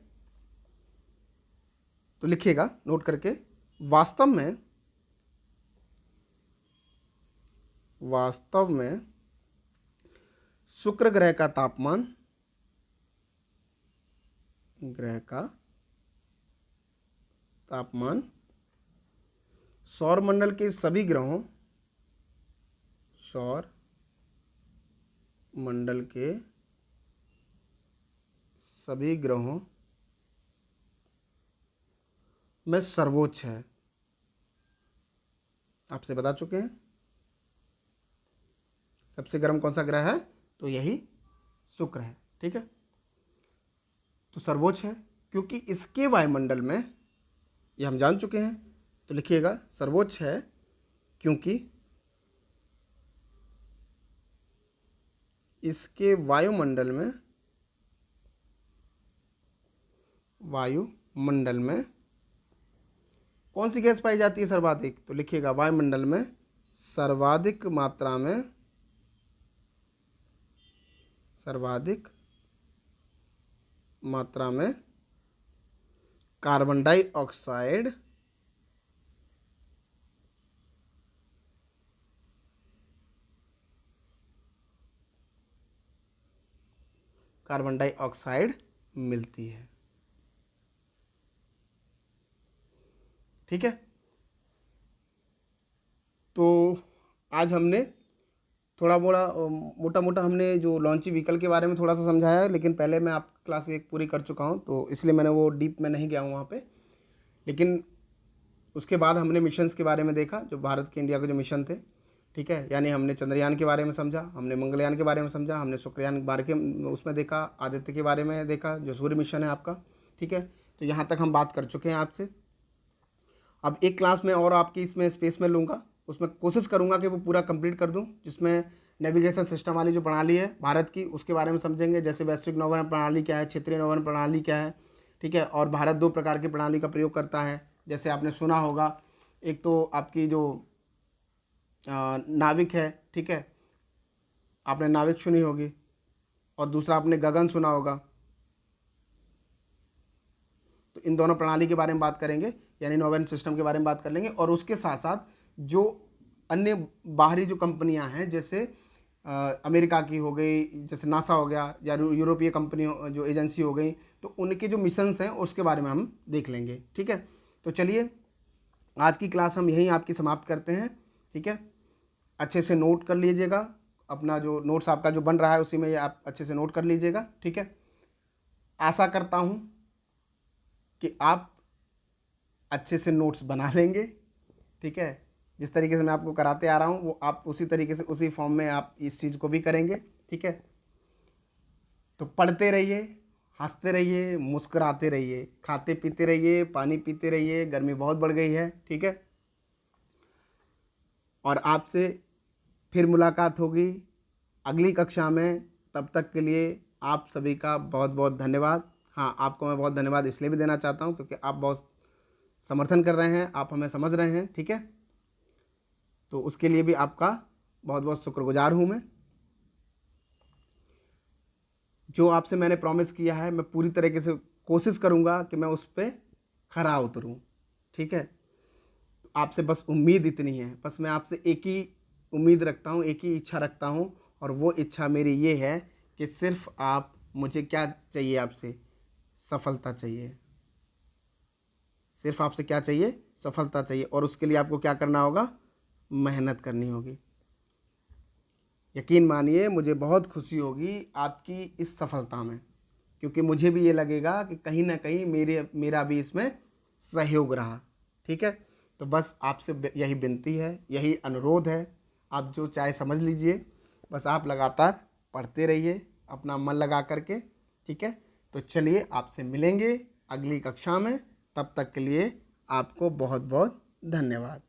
तो लिखिएगा नोट करके, वास्तव में शुक्र ग्रह का तापमान सौर मंडल के सभी ग्रहों में सर्वोच्च है। आपसे बता चुके हैं सबसे गर्म कौन सा ग्रह है, तो यही शुक्र है। ठीक है, तो सर्वोच्च है क्योंकि इसके वायुमंडल में, ये हम जान चुके हैं, तो लिखिएगा सर्वोच्च है क्योंकि इसके वायुमंडल में कौन सी गैस पाई जाती है सर्वाधिक, तो लिखिएगा वायुमंडल में सर्वाधिक मात्रा में कार्बन डाइऑक्साइड कार्बन डाइऑक्साइड मिलती है। ठीक है, तो आज हमने थोड़ा मोड़ा मोटा मोटा हमने जो लॉन्ची व्हीकल के बारे में थोड़ा सा समझाया है, लेकिन पहले मैं आप क्लास एक पूरी कर चुका हूँ, तो इसलिए मैंने वो डीप में नहीं गया हूँ वहाँ पे। लेकिन उसके बाद हमने मिशंस के बारे में देखा, जो भारत के इंडिया के जो मिशन थे। ठीक है, यानी हमने चंद्रयान के बारे में समझा, हमने मंगलयान के बारे में समझा, हमने शुक्रयान बारे के उसमें देखा, आदित्य के बारे में देखा जो सूर्य मिशन है आपका। ठीक है, तो यहाँ तक हम बात कर चुके हैं आपसे। अब एक क्लास में और आपकी इसमें स्पेस में लूँगा, उसमें कोशिश करूँगा कि वो पूरा कंप्लीट कर दूँ, जिसमें नेविगेशन सिस्टम वाली जो प्रणाली है भारत की उसके बारे में समझेंगे, जैसे वैश्विक नौवहन प्रणाली क्या है, क्षेत्रीय नौवहन प्रणाली क्या है। ठीक है, और भारत 2 प्रकार की प्रणाली का प्रयोग करता है, जैसे आपने सुना होगा, एक तो आपकी जो नाविक है। ठीक है, आपने नाविक सुनी होगी, और दूसरा आपने गगन सुना होगा। तो इन दोनों प्रणाली के बारे में बात करेंगे, यानी नौवहन सिस्टम के बारे में बात कर लेंगे। और उसके साथ साथ जो अन्य बाहरी जो कंपनियां हैं, जैसे अमेरिका की हो गई, जैसे नासा हो गया, या यूरोपीय कंपनी जो एजेंसी हो गई, तो उनके जो मिशंस हैं उसके बारे में हम देख लेंगे। ठीक है, तो चलिए आज की क्लास हम यहीं आपकी समाप्त करते हैं। ठीक है, अच्छे से नोट कर लीजिएगा, अपना जो नोट्स आपका जो बन रहा है उसी में आप अच्छे से नोट कर लीजिएगा। ठीक है, आशा करता हूँ कि आप अच्छे से नोट्स बना लेंगे। ठीक है, जिस तरीके से मैं आपको कराते आ रहा हूँ वो आप उसी तरीके से उसी फॉर्म में आप इस चीज़ को भी करेंगे। ठीक है, तो पढ़ते रहिए, हंसते रहिए, मुस्कुराते रहिए, खाते पीते रहिए, पानी पीते रहिए, गर्मी बहुत बढ़ गई है। ठीक है, और आपसे फिर मुलाकात होगी अगली कक्षा में। तब तक के लिए आप सभी का बहुत बहुत धन्यवाद। हाँ, आपको मैं बहुत धन्यवाद इसलिए भी देना चाहता हूँ क्योंकि आप बहुत समर्थन कर रहे हैं, आप हमें समझ रहे हैं। ठीक है, तो उसके लिए भी आपका बहुत बहुत शुक्रगुजार हूँ मैं। जो आपसे मैंने प्रॉमिस किया है मैं पूरी तरीके से कोशिश करूँगा कि मैं उस पर खरा उतरूँ। ठीक है, तो आपसे बस उम्मीद इतनी है, बस मैं आपसे एक ही उम्मीद रखता हूँ, एक ही इच्छा रखता हूँ, और वो इच्छा मेरी ये है कि सिर्फ आप, मुझे क्या चाहिए आपसे? सफलता चाहिए। सिर्फ आपसे क्या चाहिए? सफलता चाहिए। और उसके लिए आपको क्या करना होगा? मेहनत करनी होगी। यकीन मानिए मुझे बहुत खुशी होगी आपकी इस सफलता में, क्योंकि मुझे भी ये लगेगा कि कहीं ना कहीं मेरा भी इसमें सहयोग रहा। ठीक है, तो बस आपसे यही विनती है, यही अनुरोध है, आप जो चाहे समझ लीजिए। बस आप लगातार पढ़ते रहिए अपना मन लगा करके। ठीक है, तो चलिए आपसे मिलेंगे अगली कक्षा में। तब तक के लिए आपको बहुत बहुत धन्यवाद।